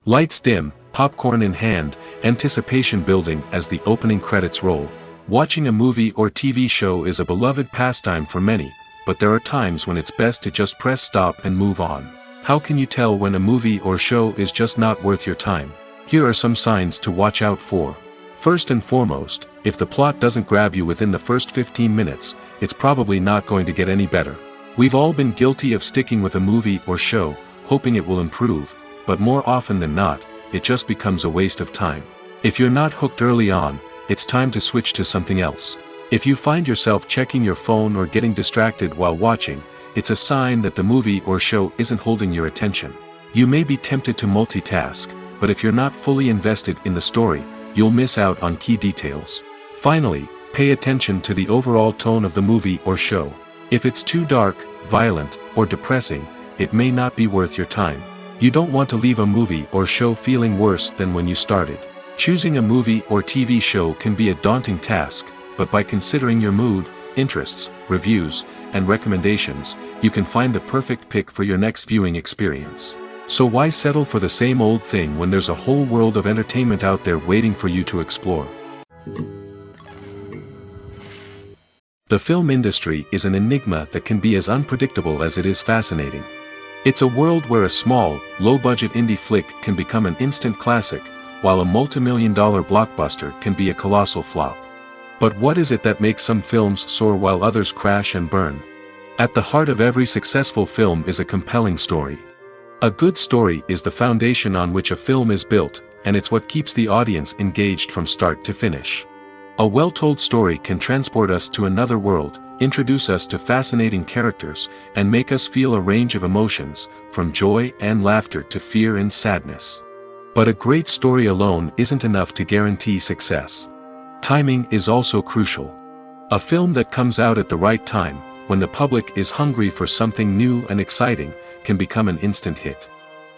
Lights dim, popcorn in hand, anticipation building as the opening credits roll. Watching a movie or TV show is a beloved pastime for many, but there are times when it's best to just press stop and move on. How can you tell when a movie or show is just not worth your time? Here are some signs to watch out for. First and foremost, if the plot doesn't grab you within the first 15 minutes, it's probably not going to get any better. We've all been guilty of sticking with a movie or show, hoping it will improve, but more often than not, it just becomes a waste of time. If you're not hooked early on, it's time to switch to something else. If you find yourself checking your phone or getting distracted while watching, it's a sign that the movie or show isn't holding your attention. You may be tempted to multitask, but if you're not fully invested in the story, you'll miss out on key details. Finally, pay attention to the overall tone of the movie or show. If it's too dark, violent, or depressing, it may not be worth your time. You don't want to leave a movie or show feeling worse than when you started. Choosing a movie or TV show can be a daunting task, but by considering your mood, interests, reviews, and recommendations, you can find the perfect pick for your next viewing experience. So why settle for the same old thing when there's a whole world of entertainment out there waiting for you to explore? The film industry is an enigma that can be as unpredictable as it is fascinating. It's a world where a small, low-budget indie flick can become an instant classic, while a multi-million-dollar blockbuster can be a colossal flop. But what is it that makes some films soar while others crash and burn? At the heart of every successful film is a compelling story. A good story is the foundation on which a film is built, and it's what keeps the audience engaged from start to finish. A well-told story can transport us to another world, introduce us to fascinating characters, and make us feel a range of emotions, from joy and laughter to fear and sadness. But a great story alone isn't enough to guarantee success. Timing is also crucial. A film that comes out at the right time, when the public is hungry for something new and exciting, can become an instant hit.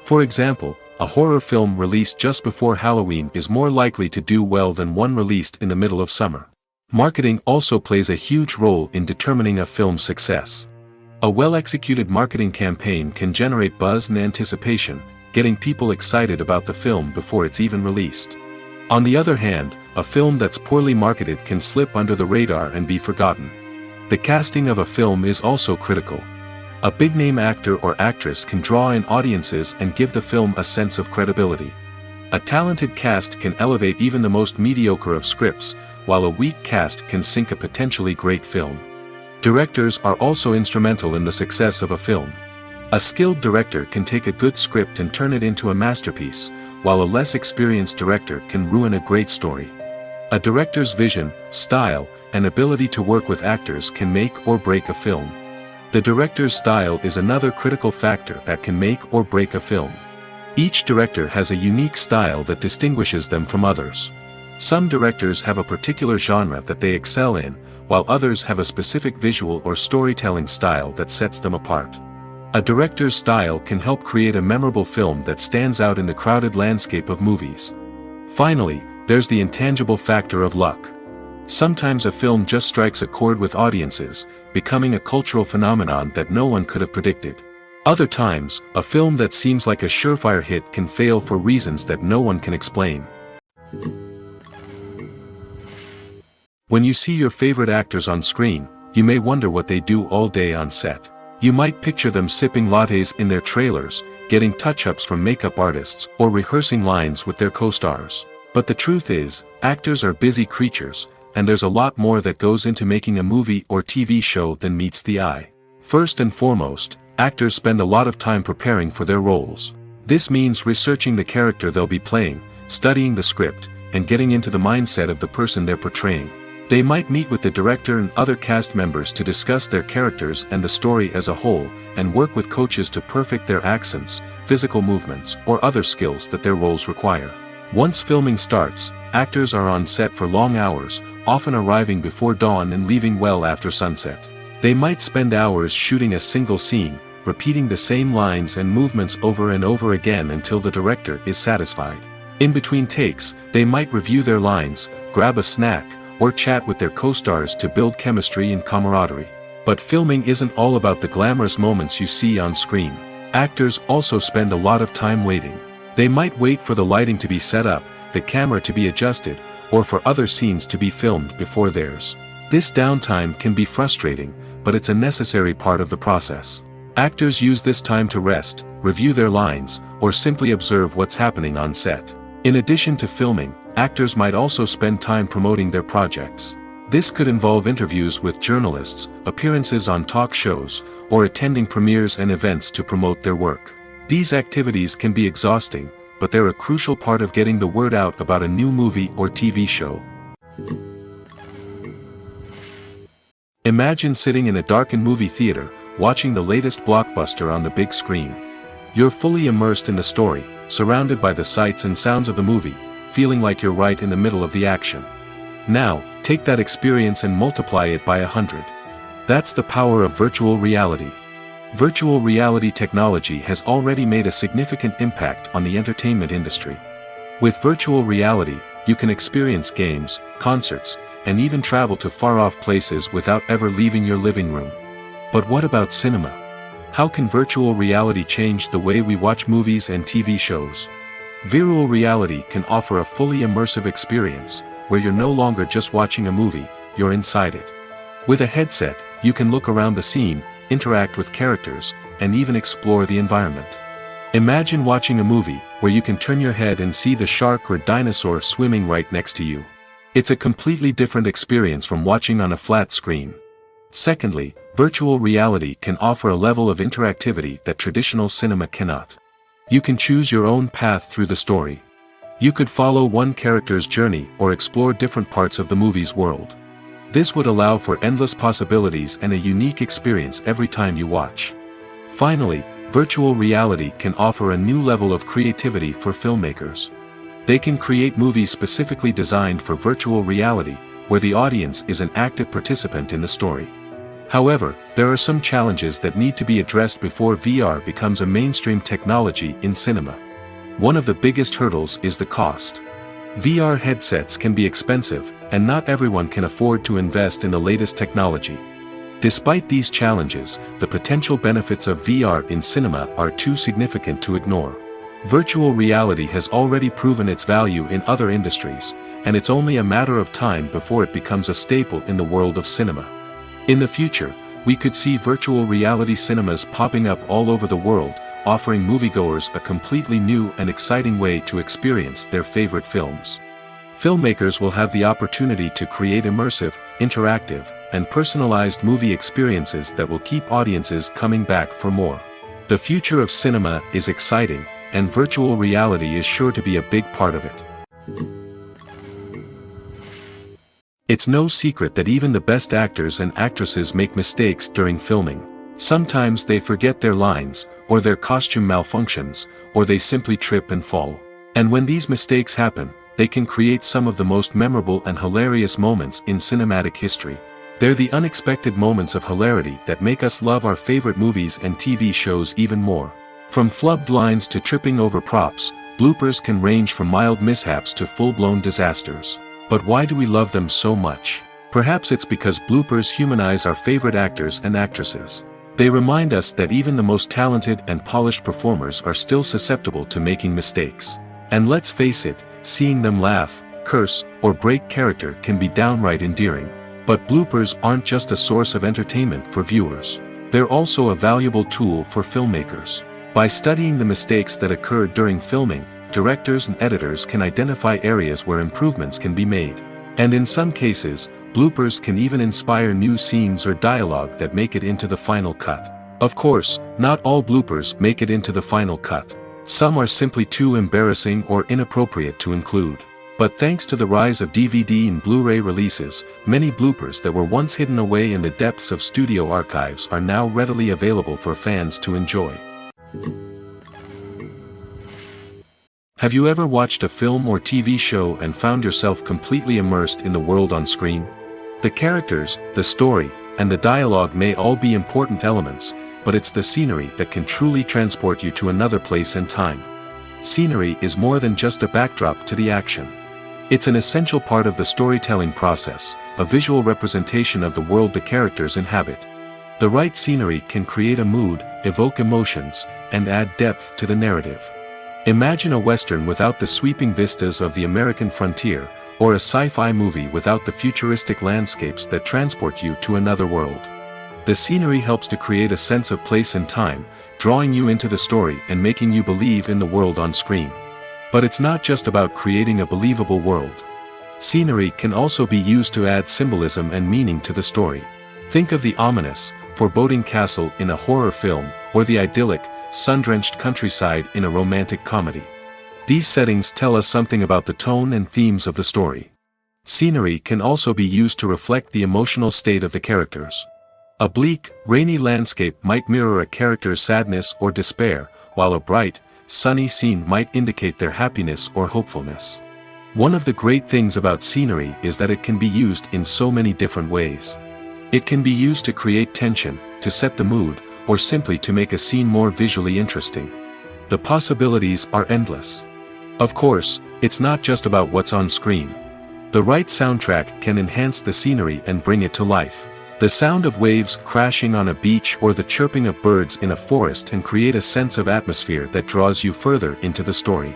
For example, a horror film released just before Halloween is more likely to do well than one released in the middle of summer. Marketing also plays a huge role in determining a film's success. A well-executed marketing campaign can generate buzz and anticipation, getting people excited about the film before it's even released. On the other hand, a film that's poorly marketed can slip under the radar and be forgotten. The casting of a film is also critical. A big-name actor or actress can draw in audiences and give the film a sense of credibility. A talented cast can elevate even the most mediocre of scripts, while a weak cast can sink a potentially great film. Directors are also instrumental in the success of a film. A skilled director can take a good script and turn it into a masterpiece, while a less experienced director can ruin a great story. A director's vision, style, and ability to work with actors can make or break a film. The director's style is another critical factor that can make or break a film. Each director has a unique style that distinguishes them from others. Some directors have a particular genre that they excel in, while others have a specific visual or storytelling style that sets them apart. A director's style can help create a memorable film that stands out in the crowded landscape of movies. Finally, there's the intangible factor of luck. Sometimes a film just strikes a chord with audiences, becoming a cultural phenomenon that no one could have predicted. Other times, a film that seems like a surefire hit can fail for reasons that no one can explain. When you see your favorite actors on screen, you may wonder what they do all day on set. You might picture them sipping lattes in their trailers, getting touch-ups from makeup artists, or rehearsing lines with their co-stars. But the truth is, actors are busy creatures, and there's a lot more that goes into making a movie or TV show than meets the eye. First and foremost, actors spend a lot of time preparing for their roles. This means researching the character they'll be playing, studying the script, and getting into the mindset of the person they're portraying. They might meet with the director and other cast members to discuss their characters and the story as a whole, and work with coaches to perfect their accents, physical movements, or other skills that their roles require. Once filming starts, actors are on set for long hours, often arriving before dawn and leaving well after sunset. They might spend hours shooting a single scene, repeating the same lines and movements over and over again until the director is satisfied. In between takes, they might review their lines, grab a snack, or chat with their co-stars to build chemistry and camaraderie. But filming isn't all about the glamorous moments you see on screen. Actors also spend a lot of time waiting. They might wait for the lighting to be set up, the camera to be adjusted, or for other scenes to be filmed before theirs. This downtime can be frustrating, but it's a necessary part of the process. Actors use this time to rest, review their lines, or simply observe what's happening on set. In addition to filming, actors might also spend time promoting their projects. This could involve interviews with journalists, appearances on talk shows, or attending premieres and events to promote their work. These activities can be exhausting, but they're a crucial part of getting the word out about a new movie or TV show. Imagine sitting in a darkened movie theater, watching the latest blockbuster on the big screen. You're fully immersed in the story, surrounded by the sights and sounds of the movie, feeling like you're right in the middle of the action. Now, take that experience and multiply it by 100. That's the power of virtual reality. Virtual reality technology has already made a significant impact on the entertainment industry. With virtual reality, you can experience games, concerts, and even travel to far-off places without ever leaving your living room. But what about cinema? How can virtual reality change the way we watch movies and TV shows? Virtual reality can offer a fully immersive experience, where you're no longer just watching a movie, you're inside it. With a headset, you can look around the scene, interact with characters, and even explore the environment. Imagine watching a movie, where you can turn your head and see the shark or dinosaur swimming right next to you. It's a completely different experience from watching on a flat screen. Secondly, virtual reality can offer a level of interactivity that traditional cinema cannot. You can choose your own path through the story. You could follow one character's journey or explore different parts of the movie's world. This would allow for endless possibilities and a unique experience every time you watch. Finally, virtual reality can offer a new level of creativity for filmmakers. They can create movies specifically designed for virtual reality, where the audience is an active participant in the story. However, there are some challenges that need to be addressed before VR becomes a mainstream technology in cinema. One of the biggest hurdles is the cost. VR headsets can be expensive, and not everyone can afford to invest in the latest technology. Despite these challenges, the potential benefits of VR in cinema are too significant to ignore. Virtual reality has already proven its value in other industries, and it's only a matter of time before it becomes a staple in the world of cinema. In the future, we could see virtual reality cinemas popping up all over the world, offering moviegoers a completely new and exciting way to experience their favorite films. Filmmakers will have the opportunity to create immersive, interactive, and personalized movie experiences that will keep audiences coming back for more. The future of cinema is exciting, and virtual reality is sure to be a big part of it. It's no secret that even the best actors and actresses make mistakes during filming. Sometimes they forget their lines, or their costume malfunctions, or they simply trip and fall. And when these mistakes happen, they can create some of the most memorable and hilarious moments in cinematic history. They're the unexpected moments of hilarity that make us love our favorite movies and TV shows even more. From flubbed lines to tripping over props, bloopers can range from mild mishaps to full-blown disasters. But why do we love them so much? Perhaps it's because bloopers humanize our favorite actors and actresses. They remind us that even the most talented and polished performers are still susceptible to making mistakes. And let's face it, seeing them laugh, curse, or break character can be downright endearing. But bloopers aren't just a source of entertainment for viewers. They're also a valuable tool for filmmakers. By studying the mistakes that occurred during filming, directors and editors can identify areas where improvements can be made. And in some cases, bloopers can even inspire new scenes or dialogue that make it into the final cut. Of course, not all bloopers make it into the final cut. Some are simply too embarrassing or inappropriate to include. But thanks to the rise of DVD and Blu-ray releases, many bloopers that were once hidden away in the depths of studio archives are now readily available for fans to enjoy. Have you ever watched a film or TV show and found yourself completely immersed in the world on screen? The characters, the story, and the dialogue may all be important elements, but it's the scenery that can truly transport you to another place and time. Scenery is more than just a backdrop to the action. It's an essential part of the storytelling process, a visual representation of the world the characters inhabit. The right scenery can create a mood, evoke emotions, and add depth to the narrative. Imagine a Western without the sweeping vistas of the American frontier, or a sci-fi movie without the futuristic landscapes that transport you to another world. The scenery helps to create a sense of place and time, drawing you into the story and making you believe in the world on screen. But it's not just about creating a believable world. Scenery can also be used to add symbolism and meaning to the story. Think of the ominous, foreboding castle in a horror film, or the idyllic, sun-drenched countryside in a romantic comedy. These settings tell us something about the tone and themes of the story. Scenery can also be used to reflect the emotional state of the characters. A bleak, rainy landscape might mirror a character's sadness or despair, while a bright, sunny scene might indicate their happiness or hopefulness. One of the great things about scenery is that it can be used in so many different ways. It can be used to create tension, to set the mood, or simply to make a scene more visually interesting. The possibilities are endless. Of course, it's not just about what's on screen. The right soundtrack can enhance the scenery and bring it to life. The sound of waves crashing on a beach or the chirping of birds in a forest can create a sense of atmosphere that draws you further into the story.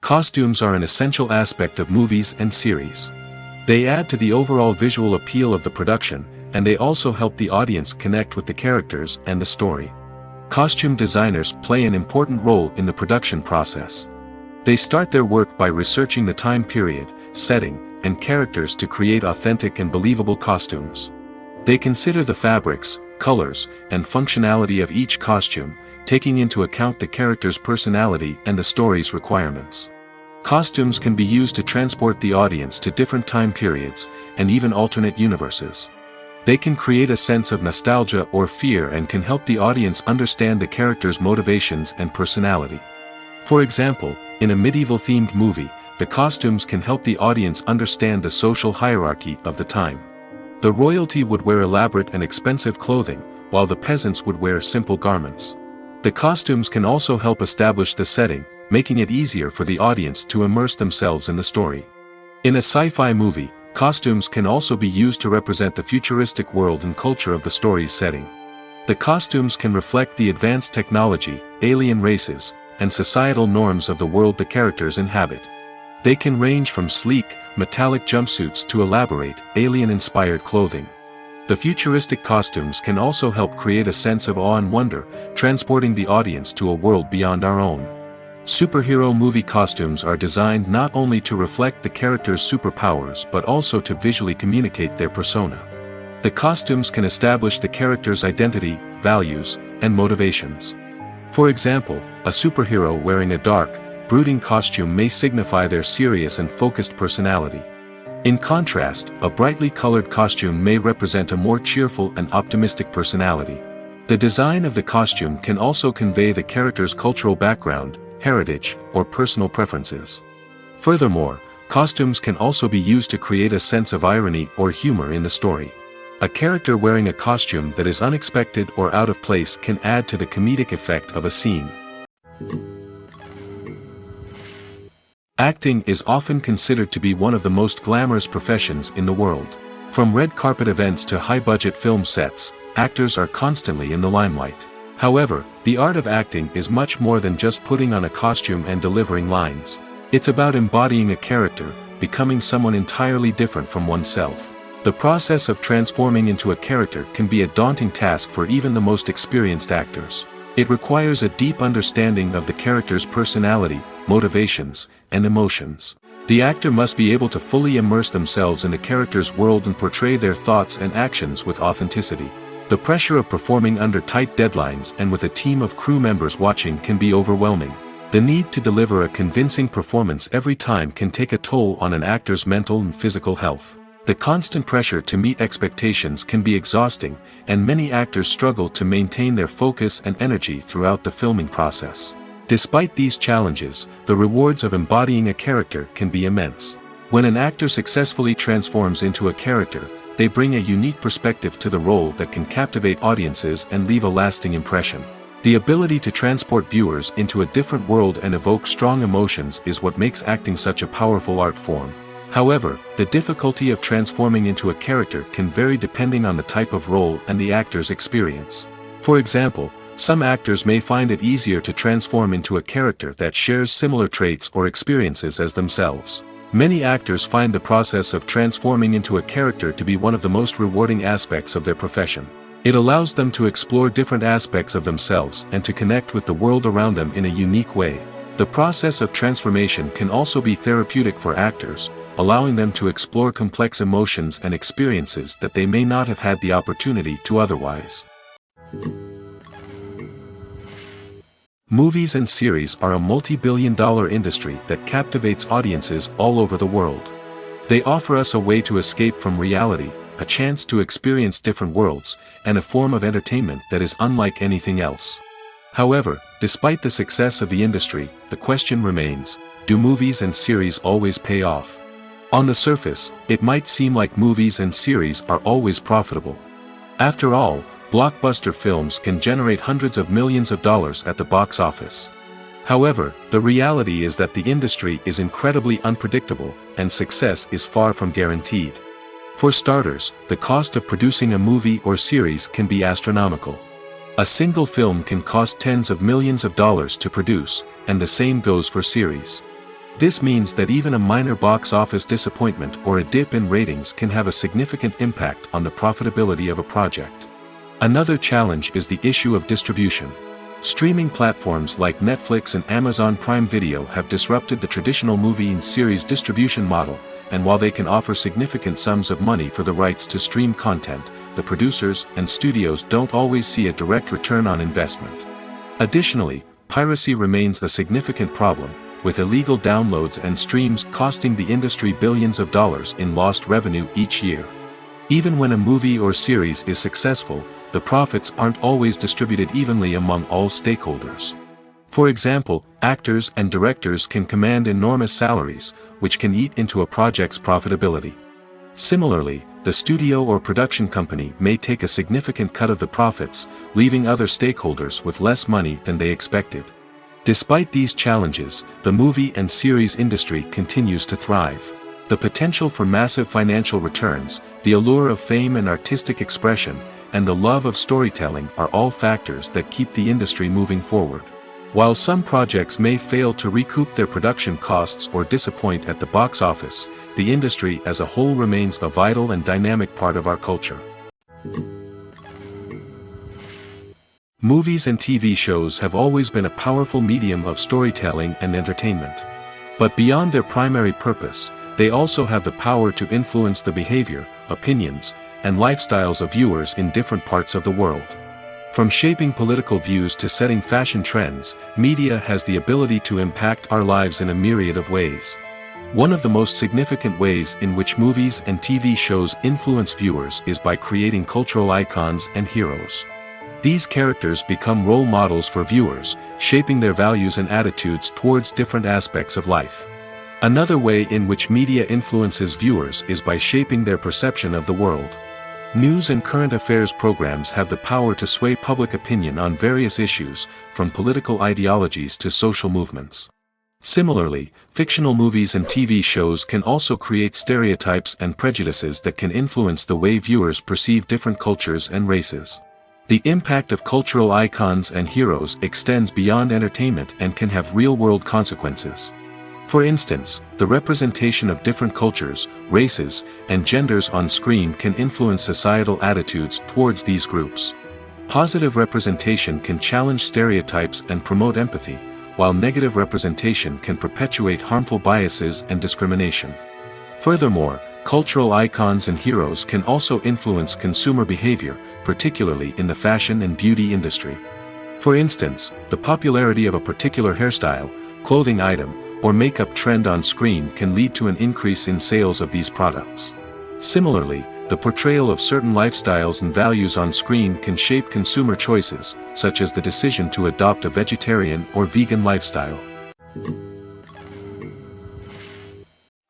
Costumes are an essential aspect of movies and series. They add to the overall visual appeal of the production, and they also help the audience connect with the characters and the story. Costume designers play an important role in the production process. They start their work by researching the time period, setting, and characters to create authentic and believable costumes. They consider the fabrics, colors, and functionality of each costume, taking into account the character's personality and the story's requirements. Costumes can be used to transport the audience to different time periods, and even alternate universes. They can create a sense of nostalgia or fear and can help the audience understand the character's motivations and personality. For example, in a medieval-themed movie, the costumes can help the audience understand the social hierarchy of the time. The royalty would wear elaborate and expensive clothing, while the peasants would wear simple garments. The costumes can also help establish the setting, making it easier for the audience to immerse themselves in the story. In a sci-fi movie, costumes can also be used to represent the futuristic world and culture of the story's setting. The costumes can reflect the advanced technology, alien races, and societal norms of the world the characters inhabit. They can range from sleek, metallic jumpsuits to elaborate, alien-inspired clothing. The futuristic costumes can also help create a sense of awe and wonder, transporting the audience to a world beyond our own. Superhero movie costumes are designed not only to reflect the character's superpowers but also to visually communicate their persona. The costumes can establish the character's identity, values, and motivations. For example, a superhero wearing a dark, brooding costume may signify their serious and focused personality. In contrast, a brightly colored costume may represent a more cheerful and optimistic personality. The design of the costume can also convey the character's cultural background, heritage, or personal preferences. Furthermore, costumes can also be used to create a sense of irony or humor in the story. A character wearing a costume that is unexpected or out of place can add to the comedic effect of a scene. Acting is often considered to be one of the most glamorous professions in the world. From red carpet events to high-budget film sets, actors are constantly in the limelight. However, the art of acting is much more than just putting on a costume and delivering lines. It's about embodying a character, becoming someone entirely different from oneself. The process of transforming into a character can be a daunting task for even the most experienced actors. It requires a deep understanding of the character's personality, motivations, and emotions. The actor must be able to fully immerse themselves in the character's world and portray their thoughts and actions with authenticity. The pressure of performing under tight deadlines and with a team of crew members watching can be overwhelming. The need to deliver a convincing performance every time can take a toll on an actor's mental and physical health. The constant pressure to meet expectations can be exhausting, and many actors struggle to maintain their focus and energy throughout the filming process. Despite these challenges, the rewards of embodying a character can be immense. When an actor successfully transforms into a character, they bring a unique perspective to the role that can captivate audiences and leave a lasting impression. The ability to transport viewers into a different world and evoke strong emotions is what makes acting such a powerful art form. However, the difficulty of transforming into a character can vary depending on the type of role and the actor's experience. For example, some actors may find it easier to transform into a character that shares similar traits or experiences as themselves. Many actors find the process of transforming into a character to be one of the most rewarding aspects of their profession. It allows them to explore different aspects of themselves and to connect with the world around them in a unique way. The process of transformation can also be therapeutic for actors, allowing them to explore complex emotions and experiences that they may not have had the opportunity to otherwise. Movies and series are a multi-billion-dollar industry that captivates audiences all over the world. They offer us a way to escape from reality, a chance to experience different worlds, and a form of entertainment that is unlike anything else. However, despite the success of the industry, the question remains, do movies and series always pay off? On the surface, it might seem like movies and series are always profitable. After all, blockbuster films can generate hundreds of millions of dollars at the box office. However, the reality is that the industry is incredibly unpredictable, and success is far from guaranteed. For starters, the cost of producing a movie or series can be astronomical. A single film can cost tens of millions of dollars to produce, and the same goes for series. This means that even a minor box office disappointment or a dip in ratings can have a significant impact on the profitability of a project. Another challenge is the issue of distribution. Streaming platforms like Netflix and Amazon Prime Video have disrupted the traditional movie and series distribution model, and while they can offer significant sums of money for the rights to stream content, the producers and studios don't always see a direct return on investment. Additionally, piracy remains a significant problem, with illegal downloads and streams costing the industry billions of dollars in lost revenue each year. Even when a movie or series is successful, the profits aren't always distributed evenly among all stakeholders. For example, actors and directors can command enormous salaries, which can eat into a project's profitability. Similarly, the studio or production company may take a significant cut of the profits, leaving other stakeholders with less money than they expected. Despite these challenges, the movie and series industry continues to thrive. The potential for massive financial returns, the allure of fame and artistic expression, and the love of storytelling are all factors that keep the industry moving forward. While some projects may fail to recoup their production costs or disappoint at the box office, the industry as a whole remains a vital and dynamic part of our culture. Movies and TV shows have always been a powerful medium of storytelling and entertainment. But beyond their primary purpose, they also have the power to influence the behavior, opinions, and lifestyles of viewers in different parts of the world. From shaping political views to setting fashion trends, media has the ability to impact our lives in a myriad of ways. One of the most significant ways in which movies and TV shows influence viewers is by creating cultural icons and heroes. These characters become role models for viewers, shaping their values and attitudes towards different aspects of life. Another way in which media influences viewers is by shaping their perception of the world. News and current affairs programs have the power to sway public opinion on various issues, from political ideologies to social movements. Similarly, fictional movies and TV shows can also create stereotypes and prejudices that can influence the way viewers perceive different cultures and races. The impact of cultural icons and heroes extends beyond entertainment and can have real-world consequences. For instance, the representation of different cultures, races, and genders on screen can influence societal attitudes towards these groups. Positive representation can challenge stereotypes and promote empathy, while negative representation can perpetuate harmful biases and discrimination. Furthermore, cultural icons and heroes can also influence consumer behavior, particularly in the fashion and beauty industry. For instance, the popularity of a particular hairstyle, clothing item, or makeup trend on screen can lead to an increase in sales of these products. Similarly, the portrayal of certain lifestyles and values on screen can shape consumer choices, such as the decision to adopt a vegetarian or vegan lifestyle.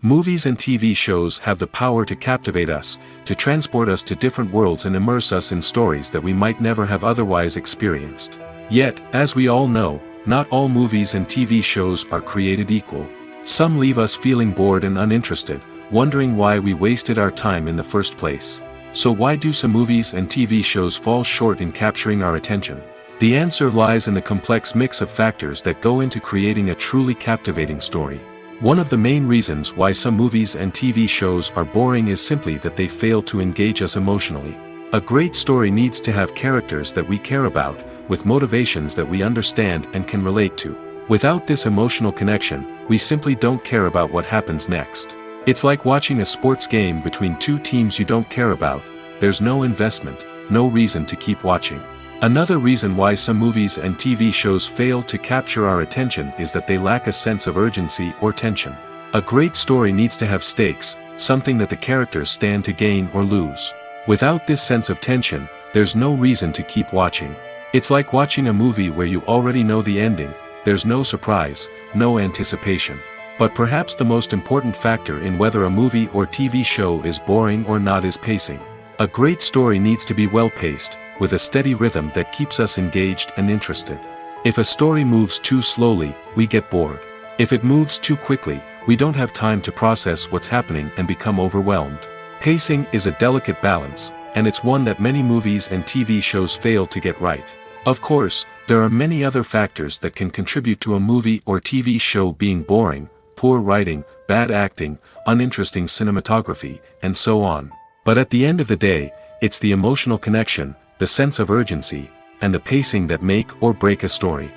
Movies and TV shows have the power to captivate us, to transport us to different worlds and immerse us in stories that we might never have otherwise experienced. Yet, as we all know, not all movies and TV shows are created equal. Some leave us feeling bored and uninterested, wondering why we wasted our time in the first place. So why do some movies and TV shows fall short in capturing our attention? The answer lies in the complex mix of factors that go into creating a truly captivating story. One of the main reasons why some movies and TV shows are boring is simply that they fail to engage us emotionally. A great story needs to have characters that we care about, with motivations that we understand and can relate to. Without this emotional connection, we simply don't care about what happens next. It's like watching a sports game between two teams you don't care about. There's no investment, no reason to keep watching. Another reason why some movies and TV shows fail to capture our attention is that they lack a sense of urgency or tension. A great story needs to have stakes, something that the characters stand to gain or lose. Without this sense of tension, there's no reason to keep watching. It's like watching a movie where you already know the ending. There's no surprise, no anticipation. But perhaps the most important factor in whether a movie or TV show is boring or not is pacing. A great story needs to be well paced, with a steady rhythm that keeps us engaged and interested. If a story moves too slowly, we get bored. If it moves too quickly, we don't have time to process what's happening and become overwhelmed. Pacing is a delicate balance, and it's one that many movies and TV shows fail to get right. Of course, there are many other factors that can contribute to a movie or TV show being boring: poor writing, bad acting, uninteresting cinematography, and so on. But at the end of the day, it's the emotional connection, the sense of urgency, and the pacing that make or break a story.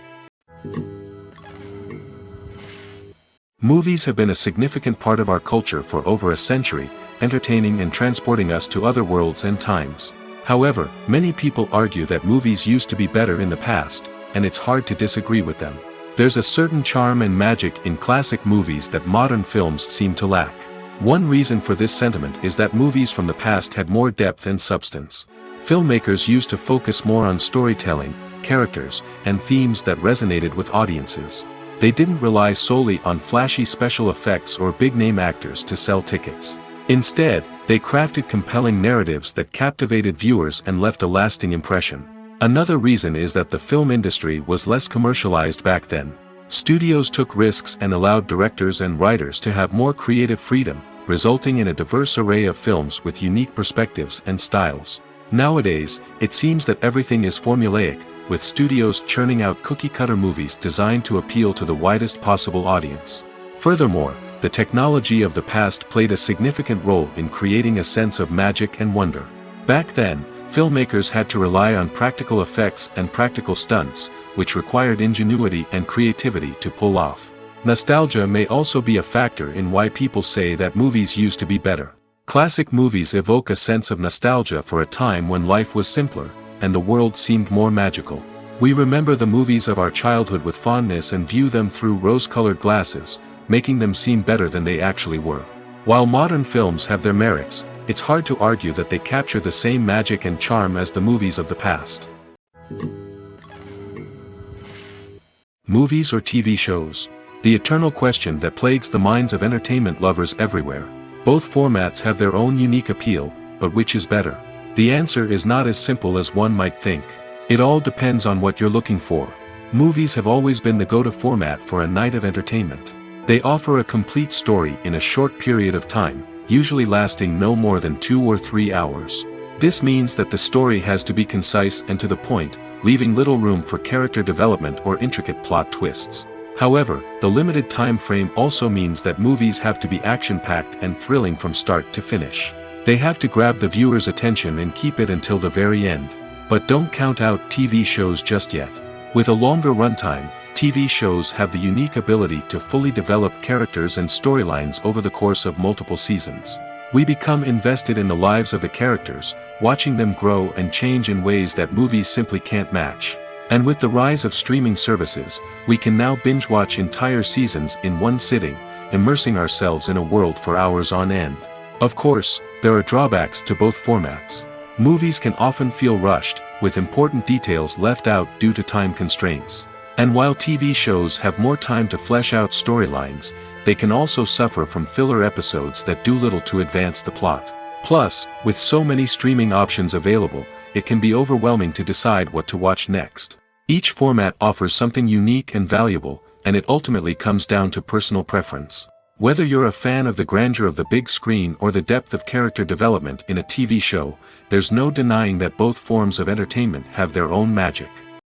Movies have been a significant part of our culture for over a century, entertaining and transporting us to other worlds and times. However, many people argue that movies used to be better in the past, and it's hard to disagree with them. There's a certain charm and magic in classic movies that modern films seem to lack. One reason for this sentiment is that movies from the past had more depth and substance. Filmmakers used to focus more on storytelling, characters, and themes that resonated with audiences. They didn't rely solely on flashy special effects or big-name actors to sell tickets. Instead, they crafted compelling narratives that captivated viewers and left a lasting impression. Another reason is that the film industry was less commercialized back then. Studios took risks and allowed directors and writers to have more creative freedom, resulting in a diverse array of films with unique perspectives and styles. Nowadays, it seems that everything is formulaic, with studios churning out cookie-cutter movies designed to appeal to the widest possible audience. Furthermore, the technology of the past played a significant role in creating a sense of magic and wonder. Back then, filmmakers had to rely on practical effects and practical stunts, which required ingenuity and creativity to pull off. Nostalgia may also be a factor in why people say that movies used to be better. Classic movies evoke a sense of nostalgia for a time when life was simpler, and the world seemed more magical. We remember the movies of our childhood with fondness and view them through rose-colored glasses, making them seem better than they actually were. While modern films have their merits, it's hard to argue that they capture the same magic and charm as the movies of the past. Movies or TV shows? The eternal question that plagues the minds of entertainment lovers everywhere. Both formats have their own unique appeal, but which is better? The answer is not as simple as one might think. It all depends on what you're looking for. Movies have always been the go-to format for a night of entertainment. They offer a complete story in a short period of time, usually lasting no more than 2 or 3 hours. This means that the story has to be concise and to the point, leaving little room for character development or intricate plot twists. However, the limited time frame also means that movies have to be action-packed and thrilling from start to finish. They have to grab the viewer's attention and keep it until the very end. But don't count out TV shows just yet. With a longer runtime, TV shows have the unique ability to fully develop characters and storylines over the course of multiple seasons. We become invested in the lives of the characters, watching them grow and change in ways that movies simply can't match. And with the rise of streaming services, we can now binge-watch entire seasons in one sitting, immersing ourselves in a world for hours on end. Of course, there are drawbacks to both formats. Movies can often feel rushed, with important details left out due to time constraints. And while TV shows have more time to flesh out storylines, they can also suffer from filler episodes that do little to advance the plot. Plus, with so many streaming options available, it can be overwhelming to decide what to watch next. Each format offers something unique and valuable, and it ultimately comes down to personal preference. Whether you're a fan of the grandeur of the big screen or the depth of character development in a TV show, there's no denying that both forms of entertainment have their own magic.